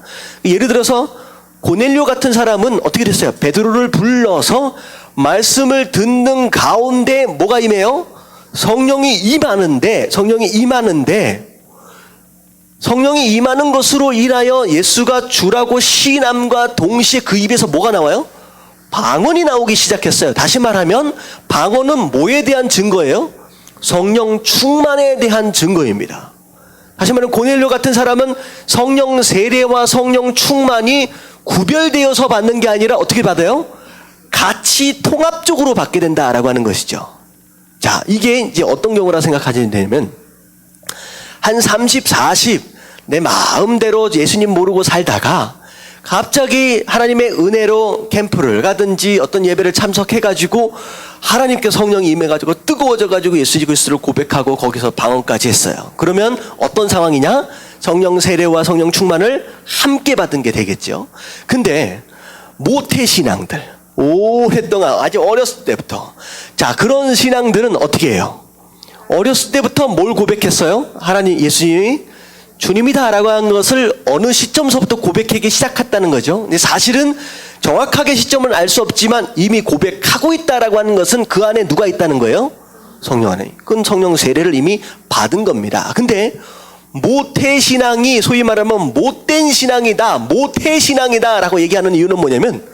예를 들어서 고넬료 같은 사람은 어떻게 됐어요? 베드로를 불러서 말씀을 듣는 가운데 뭐가 임해요? 성령이 임하는데 성령이 임하는 것으로 인하여 예수가 주라고 시인함과 동시에 그 입에서 뭐가 나와요? 방언이 나오기 시작했어요. 다시 말하면 방언은 뭐에 대한 증거예요? 성령 충만에 대한 증거입니다. 다시 말하면 고넬료 같은 사람은 성령 세례와 성령 충만이 구별되어서 받는 게 아니라 어떻게 받아요? 같이 통합적으로 받게 된다라고 하는 것이죠. 자, 이게 이제 어떤 경우라 생각하시면 되냐면 한 30, 40 내 마음대로 예수님 모르고 살다가 갑자기 하나님의 은혜로 캠프를 가든지 어떤 예배를 참석해가지고 하나님께 성령이 임해가지고 뜨거워져가지고 예수 그리스도를 고백하고 거기서 방언까지 했어요. 그러면 어떤 상황이냐? 성령 세례와 성령 충만을 함께 받은 게 되겠죠. 근데 모태신앙들 오랫동안 아주 어렸을 때부터 자 그런 신앙들은 어떻게 해요? 어렸을 때부터 뭘 고백했어요? 하나님 예수님이 주님이다라고 한 것을 어느 시점서부터 고백하기 시작했다는 거죠. 근데 사실은 정확하게 시점을 알 수 없지만 이미 고백하고 있다라고 하는 것은 그 안에 누가 있다는 거예요? 성령 안에. 그건 성령 세례를 이미 받은 겁니다. 근데 모태신앙이 소위 말하면 못된 신앙이다, 모태신앙이다라고 얘기하는 이유는 뭐냐면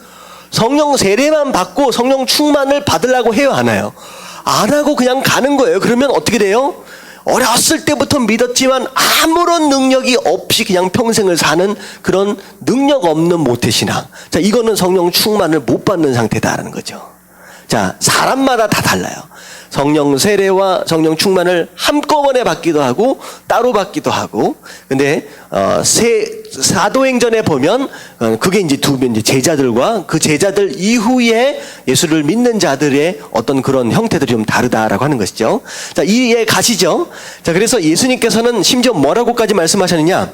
성령 세례만 받고 성령 충만을 받으려고 해요, 안 해요? 안 하고 그냥 가는 거예요. 그러면 어떻게 돼요? 어렸을 때부터 믿었지만 아무런 능력이 없이 그냥 평생을 사는 그런 능력 없는 모태신앙. 자, 이거는 성령 충만을 못 받는 상태다라는 거죠. 자, 사람마다 다 달라요. 성령 세례와 성령 충만을 한꺼번에 받기도 하고 따로 받기도 하고. 근데 사도행전에 보면 그게 이제 이제 제자들과 그 제자들 이후에 예수를 믿는 자들의 어떤 그런 형태들이 좀 다르다라고 하는 것이죠. 자, 이해 가시죠? 자, 그래서 예수님께서는 심지어 뭐라고까지 말씀하셨느냐?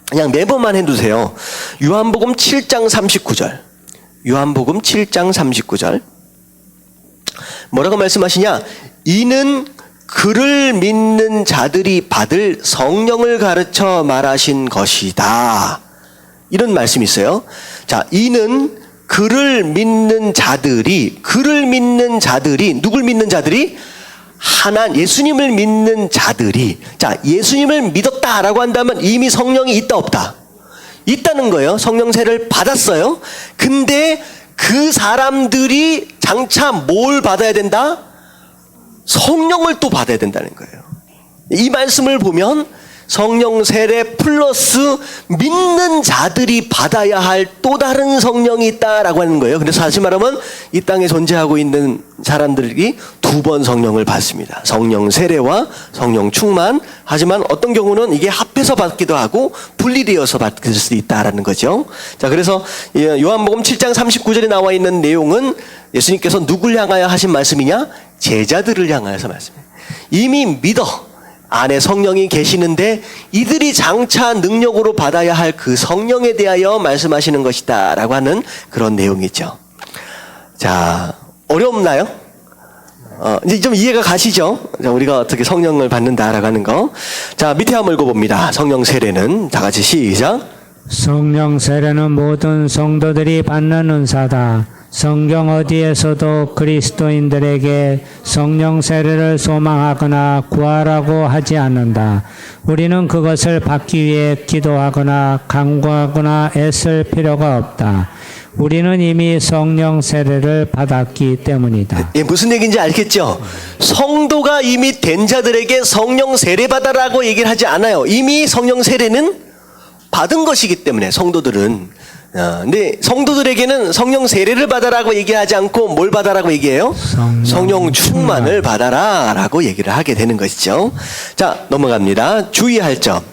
그냥 매번만 해두세요. 요한복음 7장 39절. 요한복음 7장 39절. 뭐라고 말씀하시냐? 이는 그를 믿는 자들이 받을 성령을 가르쳐 말하신 것이다. 이런 말씀이 있어요. 자, 이는 그를 믿는 자들이 누굴 믿는 자들이? 예수님을 믿는 자들이. 자, 예수님을 믿었다라고 한다면 이미 성령이 있다 없다? 있다는 거예요. 성령 세례를 받았어요. 근데 그 사람들이 장차 뭘 받아야 된다? 성령을 또 받아야 된다는 거예요. 이 말씀을 보면 성령 세례 플러스 믿는 자들이 받아야 할 또 다른 성령이 있다라고 하는 거예요. 그래서 다시 말하면 이 땅에 존재하고 있는 사람들이 두 번 성령을 받습니다. 성령 세례와 성령 충만. 하지만 어떤 경우는 이게 합해서 받기도 하고 분리되어서 받을 수도 있다라는 거죠. 자, 그래서 요한복음 7장 39절에 나와 있는 내용은 예수님께서 누굴 향하여 하신 말씀이냐? 제자들을 향하여서 말씀이에요. 이미 믿어. 안에 성령이 계시는데 이들이 장차 능력으로 받아야 할 그 성령에 대하여 말씀하시는 것이다 라고 하는 그런 내용이죠. 자, 어렵나요? 이제 좀 이해가 가시죠? 자, 우리가 어떻게 성령을 받는다라고 하는 거. 자, 밑에 한번 읽어봅니다. 성령 세례는 다 같이 시작. 성령 세례는 모든 성도들이 받는 은사다. 성경 어디에서도 그리스도인들에게 성령 세례를 소망하거나 구하라고 하지 않는다. 우리는 그것을 받기 위해 기도하거나 간구하거나 애쓸 필요가 없다. 우리는 이미 성령 세례를 받았기 때문이다. 예, 무슨 얘기인지 알겠죠? 성도가 이미 된 자들에게 성령 세례 받아라고 얘기를 하지 않아요. 이미 성령 세례는 받은 것이기 때문에 성도들은. 근데 성도들에게는 성령 세례를 받아라고 얘기하지 않고 뭘 받아라고 얘기해요? 성령 충만을 받아라라고 얘기를 하게 되는 것이죠. 자, 넘어갑니다. 주의할 점.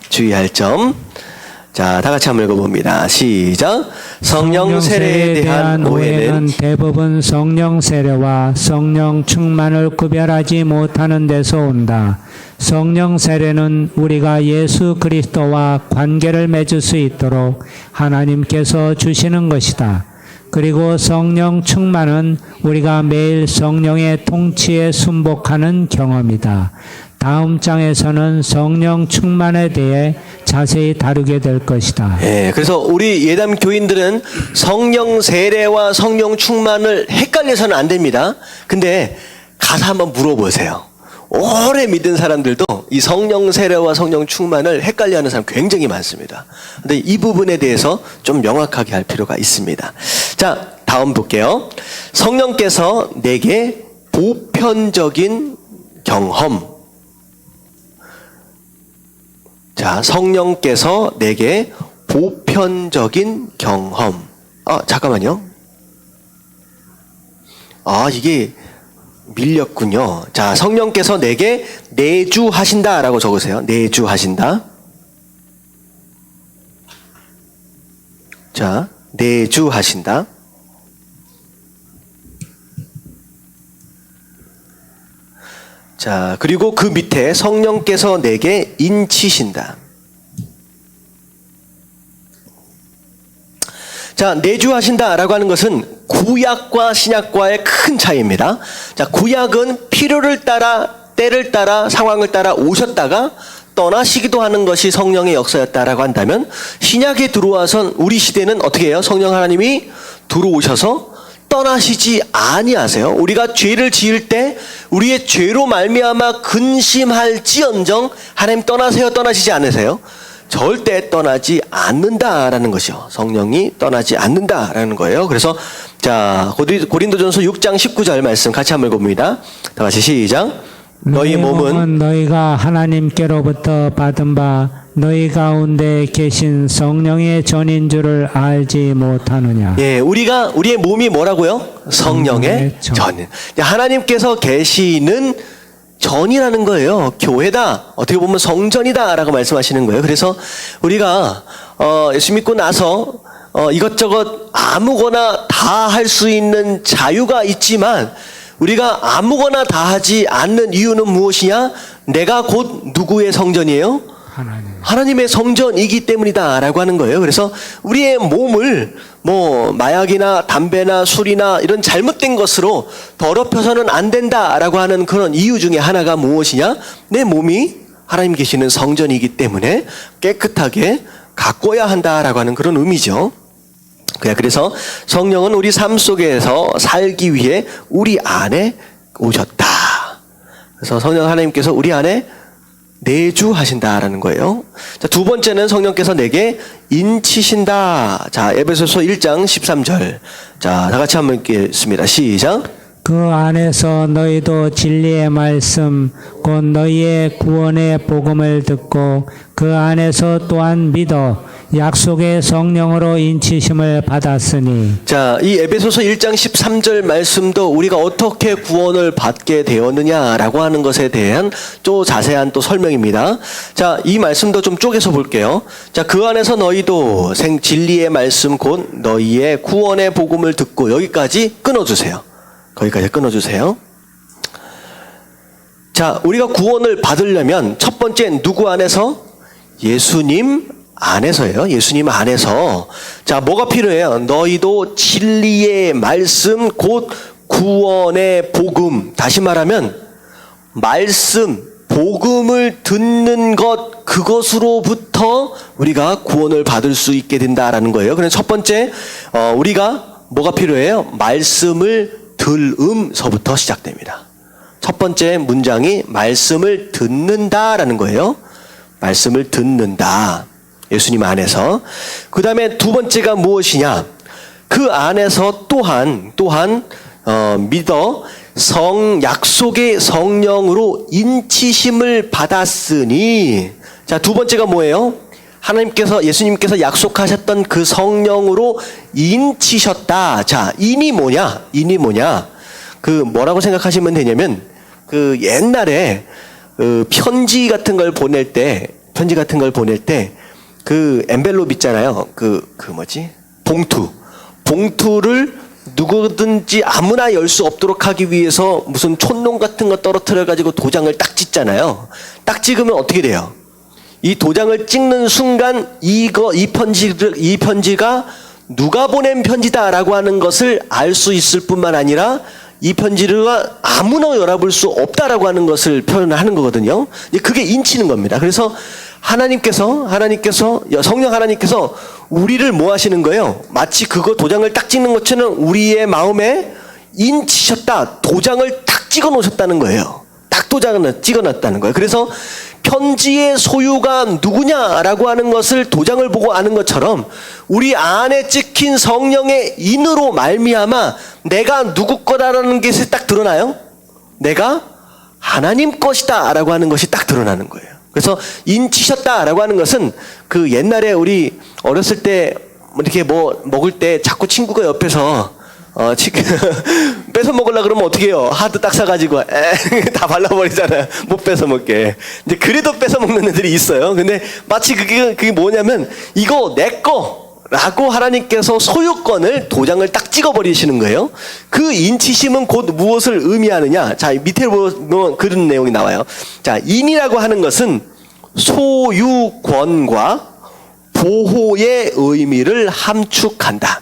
자, 다 같이 한번 읽어봅니다. 시작. 성령 세례에 대한 오해는 대부분 성령 세례와 성령 충만을 구별하지 못하는 데서 온다. 성령 세례는 우리가 예수 그리스도와 관계를 맺을 수 있도록 하나님께서 주시는 것이다. 그리고 성령 충만은 우리가 매일 성령의 통치에 순복하는 경험이다. 다음 장에서는 성령 충만에 대해 자세히 다루게 될 것이다. 예, 그래서 우리 예담 교인들은 성령 세례와 성령 충만을 헷갈려서는 안 됩니다. 근데 가서 한번 물어보세요. 오래 믿은 사람들도 이 성령 세례와 성령 충만을 헷갈려하는 사람 굉장히 많습니다. 근데 이 부분에 대해서 좀 명확하게 할 필요가 있습니다. 자, 다음 볼게요. 성령께서 내게 보편적인 경험. 자, 성령께서 내게 보편적인 경험. 잠깐만요. 이게 밀렸군요. 자, 성령께서 내게 내주하신다라고 적으세요. 내주하신다. 자, 내주하신다. 자, 그리고 그 밑에 성령께서 내게 인치신다. 자, 내주하신다라고 하는 것은 구약과 신약과의 큰 차이입니다. 자, 구약은 필요를 따라, 때를 따라, 상황을 따라 오셨다가 떠나시기도 하는 것이 성령의 역사였다라고 한다면, 신약에 들어와선 우리 시대는 어떻게 해요? 성령 하나님이 들어오셔서 떠나시지 아니하세요. 우리가 죄를 지을 때 우리의 죄로 말미암아 근심할지언정 하나님 떠나세요, 떠나시지 않으세요? 절대 떠나지 않는다라는 것이요. 성령이 떠나지 않는다라는 거예요. 그래서 자, 고린도전서 6장 19절 말씀 같이 한번 읽어봅니다. 다 같이 시작. 너희 몸은 너희가 하나님께로부터 받은 바 너희 가운데 계신 성령의 전인 줄을 알지 못하느냐. 예, 우리의 몸이 뭐라고요? 성령의 전. 하나님께서 계시는 전이라는 거예요. 교회다. 어떻게 보면 성전이다라고 말씀하시는 거예요. 그래서 우리가 예수 믿고 나서 이것저것 아무거나 다 할 수 있는 자유가 있지만 우리가 아무거나 다 하지 않는 이유는 무엇이냐? 내가 곧 누구의 성전이에요? 하나님의 성전이기 때문이다라고 하는 거예요. 그래서 우리의 몸을 마약이나 담배나 술이나 이런 잘못된 것으로 더럽혀서는 안 된다라고 하는 그런 이유 중에 하나가 무엇이냐? 내 몸이 하나님 계시는 성전이기 때문에 깨끗하게 가꿔야 한다라고 하는 그런 의미죠. 그래서 성령은 우리 삶 속에서 살기 위해 우리 안에 오셨다. 그래서 성령 하나님께서 우리 안에 내주하신다라는 거예요. 자, 두 번째는 성령께서 내게 인치신다. 자, 에베소서 1장 13절. 자, 다 같이 한번 읽겠습니다. 시작. 그 안에서 너희도 진리의 말씀 곧 너희의 구원의 복음을 듣고 그 안에서 또한 믿어 약속의 성령으로 인치심을 받았으니. 자, 이 에베소서 1장 13절 말씀도 우리가 어떻게 구원을 받게 되었느냐라고 하는 것에 대한 또 자세한 또 설명입니다. 자, 이 말씀도 좀 쪼개서 볼게요. 자, 그 안에서 너희도 진리의 말씀 곧 너희의 구원의 복음을 듣고. 거기까지 끊어주세요. 거기까지 끊어주세요. 자, 13절 자, 우리가 구원을 받으려면 첫 번째 누구 안에서? 예수님 안에서예요. 예수님 안에서. 자, 뭐가 필요해요? 너희도 진리의 말씀 곧 구원의 복음. 다시 말하면 말씀, 복음을 듣는 것, 그것으로부터 우리가 구원을 받을 수 있게 된다라는 거예요. 그래서 첫 번째 우리가 뭐가 필요해요? 말씀을 들음서부터 시작됩니다. 첫 번째 문장이 말씀을 듣는다라는 거예요. 말씀을 듣는다. 예수님 안에서. 그 다음에 두 번째가 무엇이냐? 그 안에서 또한 믿어 약속의 성령으로 인치심을 받았으니. 자, 두 번째가 뭐예요? 예수님께서 약속하셨던 그 성령으로 인치셨다. 자, 인이 뭐냐? 그 뭐라고 생각하시면 되냐면, 그 옛날에 편지 같은 걸 보낼 때 그 엔벨롭 있잖아요. 봉투를 누구든지 아무나 열 수 없도록 하기 위해서 무슨 촌농 같은 거 떨어뜨려 가지고 도장을 딱 찍잖아요. 딱 찍으면 어떻게 돼요? 이 도장을 찍는 순간 이 편지가 누가 보낸 편지다라고 하는 것을 알 수 있을 뿐만 아니라 이 편지를 아무나 열어볼 수 없다라고 하는 것을 표현하는 거거든요. 그게 인치는 겁니다. 그래서 성령 하나님께서 우리를 뭐 하시는 거예요? 마치 그거 도장을 딱 찍는 것처럼 우리의 마음에 인치셨다. 도장을 딱 찍어 놓으셨다는 거예요. 딱 도장을 찍어 놨다는 거예요. 그래서 편지의 소유가 누구냐라고 하는 것을 도장을 보고 아는 것처럼 우리 안에 찍힌 성령의 인으로 말미암아 내가 누구 거다라는 것이 딱 드러나요? 내가 하나님 것이다라고 하는 것이 딱 드러나는 거예요. 그래서 인치셨다라고 하는 것은 그 옛날에 우리 어렸을 때 이렇게 뭐 먹을 때 자꾸 친구가 옆에서 뺏어 먹으려고 그러면 어떻게 해요? 하드 딱 사가지고 다 발라버리잖아요. 못 뺏어 먹게. 이제 그래도 뺏어 먹는 애들이 있어요. 근데 마치 그게 뭐냐면 이거 내 거라고 하나님께서 소유권을 도장을 딱 찍어버리시는 거예요. 그 인치심은 곧 무엇을 의미하느냐? 자, 밑에 보면 그런 내용이 나와요. 자, 인이라고 하는 것은 소유권과 보호의 의미를 함축한다.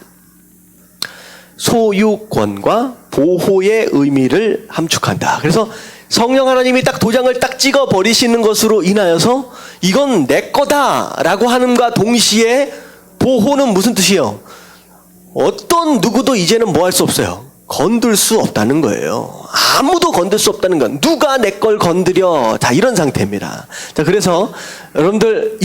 소유권과 보호의 의미를 함축한다. 그래서 성령 하나님이 딱 도장을 딱 찍어 버리시는 것으로 인하여서 이건 내 거다라고 하는과 동시에 보호는 무슨 뜻이에요? 어떤 누구도 이제는 뭐 할 수 없어요. 건들 수 없다는 거예요. 아무도 건들 수 없다는 건 누가 내 걸 건드려. 자, 이런 상태입니다. 자, 그래서 여러분들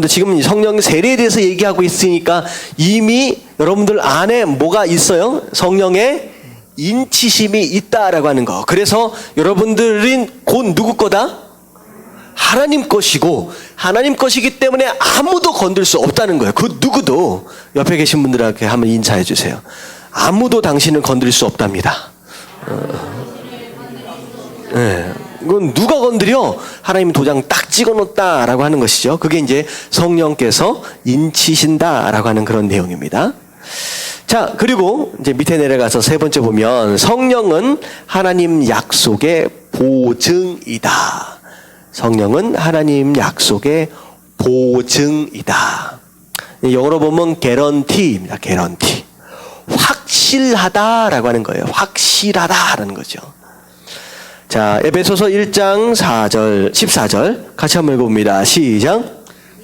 지금 성령 세례에 대해서 얘기하고 있으니까 이미 여러분들 안에 뭐가 있어요? 성령의 인치심이 있다라고 하는 거. 그래서 여러분들은 곧 누구 거다? 하나님 것이고 하나님 것이기 때문에 아무도 건들 수 없다는 거예요. 그 누구도 옆에 계신 분들에게 한번 인사해 주세요. 아무도 당신을 건드릴 수 없답니다. 이건 누가 건드려? 하나님이 도장 딱 찍어놓았다라고 하는 것이죠. 그게 이제 성령께서 인치신다라고 하는 그런 내용입니다. 자, 그리고 이제 밑에 내려가서 세 번째 보면 성령은 하나님 약속의 보증이다. 성령은 하나님 약속의 보증이다. 영어로 보면 guarantee입니다. guarantee. 확실하다라고 하는 거예요. 확실하다라는 거죠. 자, 에베소서 1장 14절 같이 한번 읽어봅니다. 시작.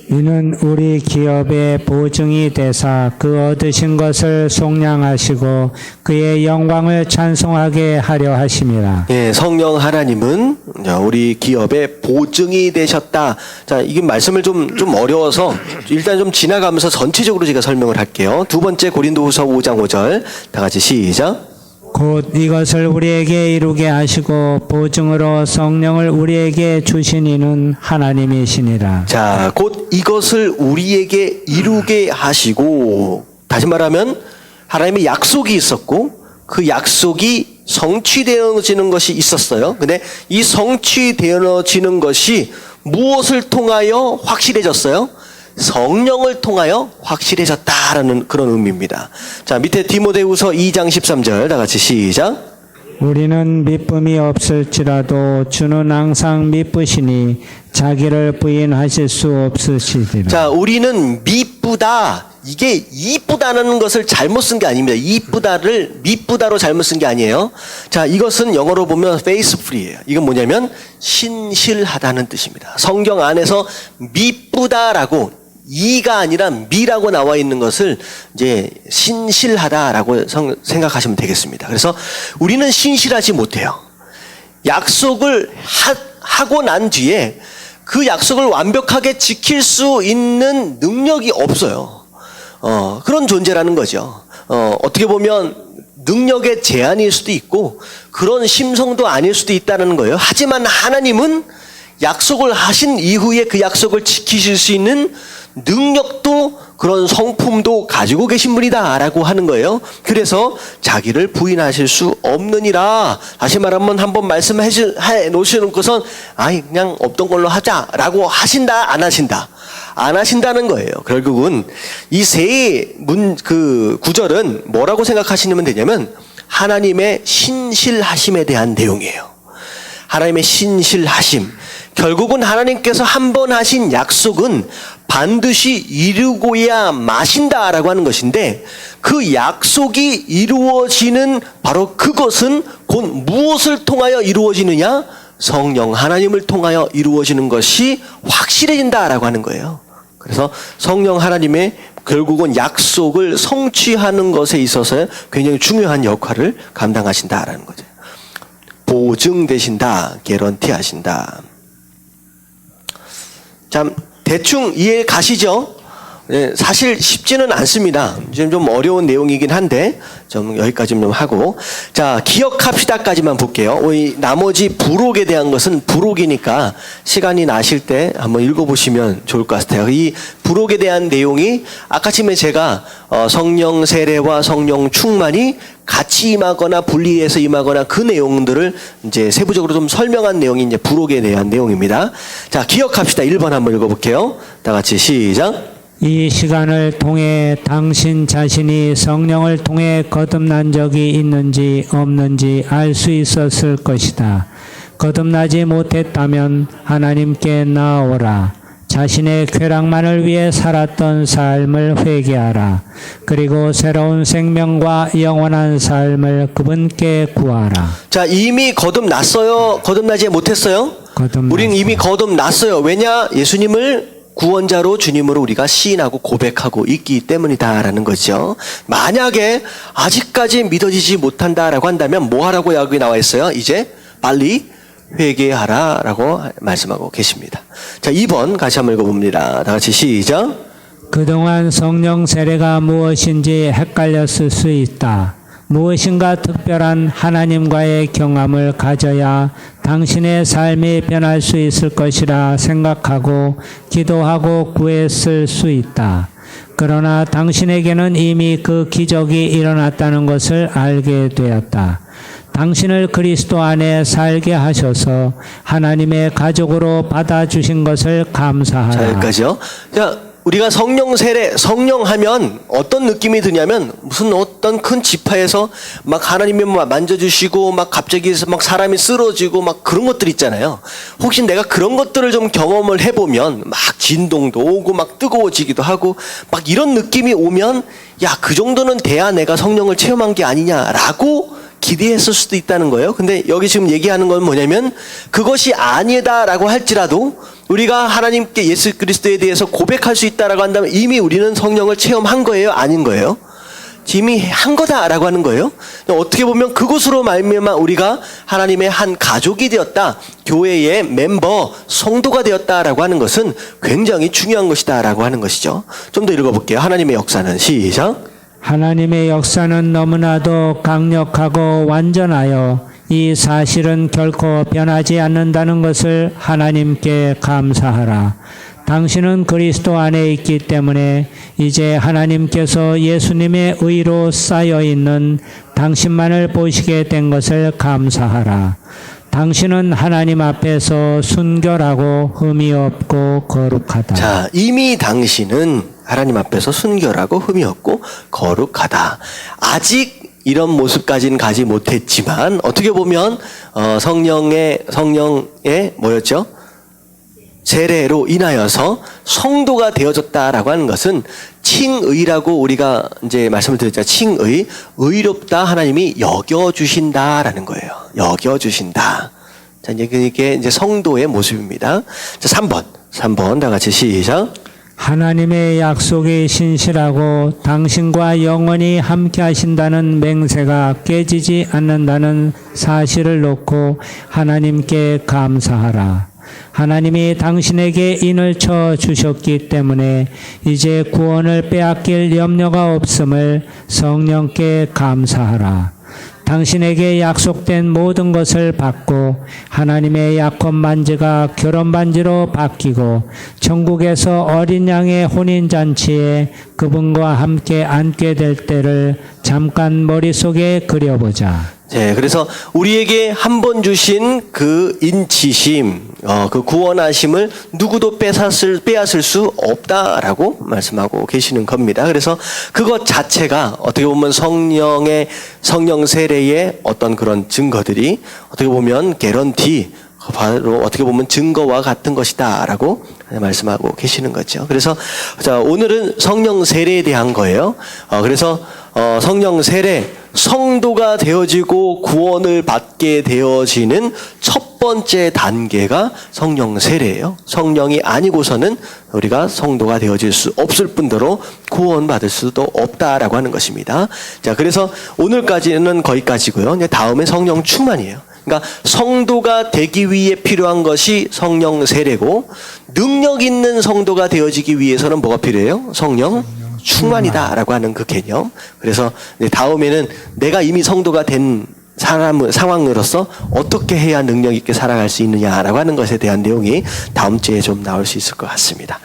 이는 우리 기업의 보증이 되사 그 얻으신 것을 속량하시고 그의 영광을 찬송하게 하려 하심이라. 예, 성령 하나님은 우리 기업의 보증이 되셨다. 자, 이게 말씀을 좀 어려워서 일단 좀 지나가면서 전체적으로 제가 설명을 할게요. 두 번째 고린도후서 5장 5절 다 같이 시작. 곧 이것을 우리에게 이루게 하시고 보증으로 성령을 우리에게 주신 이는 하나님이시니라. 자, 곧 이것을 우리에게 이루게 하시고, 다시 말하면 하나님의 약속이 있었고 그 약속이 성취되어지는 것이 있었어요. 근데 이 성취되어지는 것이 무엇을 통하여 확실해졌어요? 성령을 통하여 확실해졌다라는 그런 의미입니다. 자, 밑에 디모데후서 2장 13절 다 같이 시작. 우리는 미쁨이 없을지라도 주는 항상 미쁘시니 자기를 부인하실 수 없으시리라. 자, 우리는 미쁘다. 이게 이쁘다는 것을 잘못 쓴 게 아닙니다. 이쁘다를 미쁘다로 잘못 쓴 게 아니에요. 자, 이것은 영어로 보면 faithful이에요. 이건 뭐냐면 신실하다는 뜻입니다. 성경 안에서 미쁘다라고 이가 아니라 미라고 나와 있는 것을 이제 신실하다라고 생각하시면 되겠습니다. 그래서 우리는 신실하지 못해요. 약속을 하고 난 뒤에 그 약속을 완벽하게 지킬 수 있는 능력이 없어요. 그런 존재라는 거죠. 어떻게 보면 능력의 제한일 수도 있고 그런 심성도 아닐 수도 있다는 거예요. 하지만 하나님은 약속을 하신 이후에 그 약속을 지키실 수 있는 능력도 그런 성품도 가지고 계신 분이다라고 하는 거예요. 그래서 자기를 부인하실 수 없느니라. 다시 말하면 한번 말씀해 놓으시는 것은 그냥 없던 걸로 하자라고 하신다 안 하신다? 안 하신다는 거예요. 결국은 이 세 구절은 뭐라고 생각하시면 되냐면 하나님의 신실하심에 대한 내용이에요. 하나님의 신실하심. 결국은 하나님께서 한 번 하신 약속은 반드시 이루고야 마신다라고 하는 것인데 그 약속이 이루어지는 바로 그것은 곧 무엇을 통하여 이루어지느냐? 성령 하나님을 통하여 이루어지는 것이 확실해진다라고 하는 거예요. 그래서 성령 하나님의 결국은 약속을 성취하는 것에 있어서 굉장히 중요한 역할을 감당하신다라는 거죠. 보증되신다, 개런티 하신다. 참 대충 이해 가시죠? 사실 쉽지는 않습니다. 좀 어려운 내용이긴 한데 좀 여기까지 좀 하고, 자, 기억합시다까지만 볼게요. 나머지 부록에 대한 것은 부록이니까 시간이 나실 때 한번 읽어보시면 좋을 것 같아요. 이 부록에 대한 내용이 아까쯤에 제가 성령 세례와 성령 충만이 같이 임하거나 분리해서 임하거나 그 내용들을 이제 세부적으로 좀 설명한 내용이 이제 부록에 대한 내용입니다. 자, 기억합시다. 1번 한번 읽어볼게요. 다 같이 시작. 이 시간을 통해 당신 자신이 성령을 통해 거듭난 적이 있는지 없는지 알 수 있었을 것이다. 거듭나지 못했다면 하나님께 나아오라. 자신의 쾌락만을 위해 살았던 삶을 회개하라. 그리고 새로운 생명과 영원한 삶을 그분께 구하라. 자, 이미 거듭났어요? 거듭나지 못했어요? 거듭났어요. 우리는 이미 거듭났어요. 왜냐? 예수님을 구원자로 주님으로 우리가 시인하고 고백하고 있기 때문이다라는 거죠. 만약에 아직까지 믿어지지 못한다라고 한다면 뭐 하라고 여기 나와 있어요? 이제 빨리 회개하라라고 말씀하고 계십니다. 자, 2번 같이 한번 읽어봅니다. 다 같이 시작. 그동안 성령 세례가 무엇인지 헷갈렸을 수 있다. 무엇인가 특별한 하나님과의 경험을 가져야 당신의 삶이 변할 수 있을 것이라 생각하고 기도하고 구했을 수 있다. 그러나 당신에게는 이미 그 기적이 일어났다는 것을 알게 되었다. 당신을 그리스도 안에 살게 하셔서 하나님의 가족으로 받아주신 것을 감사하라. 자, 여기까지요. 자, 우리가 성령 세례, 성령하면 어떤 느낌이 드냐면 무슨 어떤 큰 지파에서 막 하나님이 만져주시고 막 갑자기 막 사람이 쓰러지고 막 그런 것들 있잖아요. 혹시 내가 그런 것들을 좀 경험을 해보면 막 진동도 오고 막 뜨거워지기도 하고 막 이런 느낌이 오면 야, 그 정도는 돼야 내가 성령을 체험한 게 아니냐라고 기대했을 수도 있다는 거예요. 근데 여기 지금 얘기하는 건 뭐냐면 그것이 아니다라고 할지라도 우리가 하나님께 예수 그리스도에 대해서 고백할 수 있다라고 한다면 이미 우리는 성령을 체험한 거예요? 아닌 거예요? 이미 한 거다라고 하는 거예요. 어떻게 보면 그것으로 말미암아 우리가 하나님의 한 가족이 되었다, 교회의 멤버, 성도가 되었다라고 하는 것은 굉장히 중요한 것이다라고 하는 것이죠. 좀 더 읽어볼게요. 하나님의 역사는 시작. 하나님의 역사는 너무나도 강력하고 완전하여 이 사실은 결코 변하지 않는다는 것을 하나님께 감사하라. 당신은 그리스도 안에 있기 때문에 이제 하나님께서 예수님의 의로 쌓여 있는 당신만을 보시게 된 것을 감사하라. 당신은 하나님 앞에서 순결하고 흠이 없고 거룩하다. 자, 이미 당신은 하나님 앞에서 순결하고 흠이 없고 거룩하다. 아직 이런 모습까지는 가지 못했지만 어떻게 보면 성령의 뭐였죠? 세례로 인하여서 성도가 되어졌다라고 하는 것은 칭의라고 우리가 이제 말씀을 드렸죠. 칭의, 의롭다 하나님이 여겨주신다라는 거예요. 여겨주신다. 자, 이게 이제 성도의 모습입니다. 자, 3번 다 같이 시작. 하나님의 약속이 신실하고 당신과 영원히 함께 하신다는 맹세가 깨지지 않는다는 사실을 놓고 하나님께 감사하라. 하나님이 당신에게 인을 쳐 주셨기 때문에 이제 구원을 빼앗길 염려가 없음을 성령께 감사하라. 당신에게 약속된 모든 것을 받고 하나님의 약혼 반지가 결혼 반지로 바뀌고 천국에서 어린 양의 혼인 잔치에 그분과 함께 앉게 될 때를 잠깐 머릿속에 그려보자. 네, 그래서 우리에게 한 번 주신 그 인치심, 그 구원하심을 누구도 빼앗을 수 없다라고 말씀하고 계시는 겁니다. 그래서 그것 자체가 어떻게 보면 성령 세례의 어떤 그런 증거들이 어떻게 보면 개런티, 바로 어떻게 보면 증거와 같은 것이다라고 말씀하고 계시는 거죠. 그래서 자, 오늘은 성령 세례에 대한 거예요. 그래서 성령 세례, 성도가 되어지고 구원을 받게 되어지는 첫 번째 단계가 성령 세례예요. 성령이 아니고서는 우리가 성도가 되어질 수 없을 뿐더러 구원받을 수도 없다라고 하는 것입니다. 자, 그래서 오늘까지는 거기까지고요. 이제 다음에 성령 충만이에요. 그러니까 성도가 되기 위해 필요한 것이 성령 세례고, 능력 있는 성도가 되어지기 위해서는 뭐가 필요해요? 성령 충만이다라고 하는 그 개념. 그래서 다음에는 내가 이미 성도가 된 상황으로서 어떻게 해야 능력 있게 살아갈 수 있느냐라고 하는 것에 대한 내용이 다음 주에 좀 나올 수 있을 것 같습니다.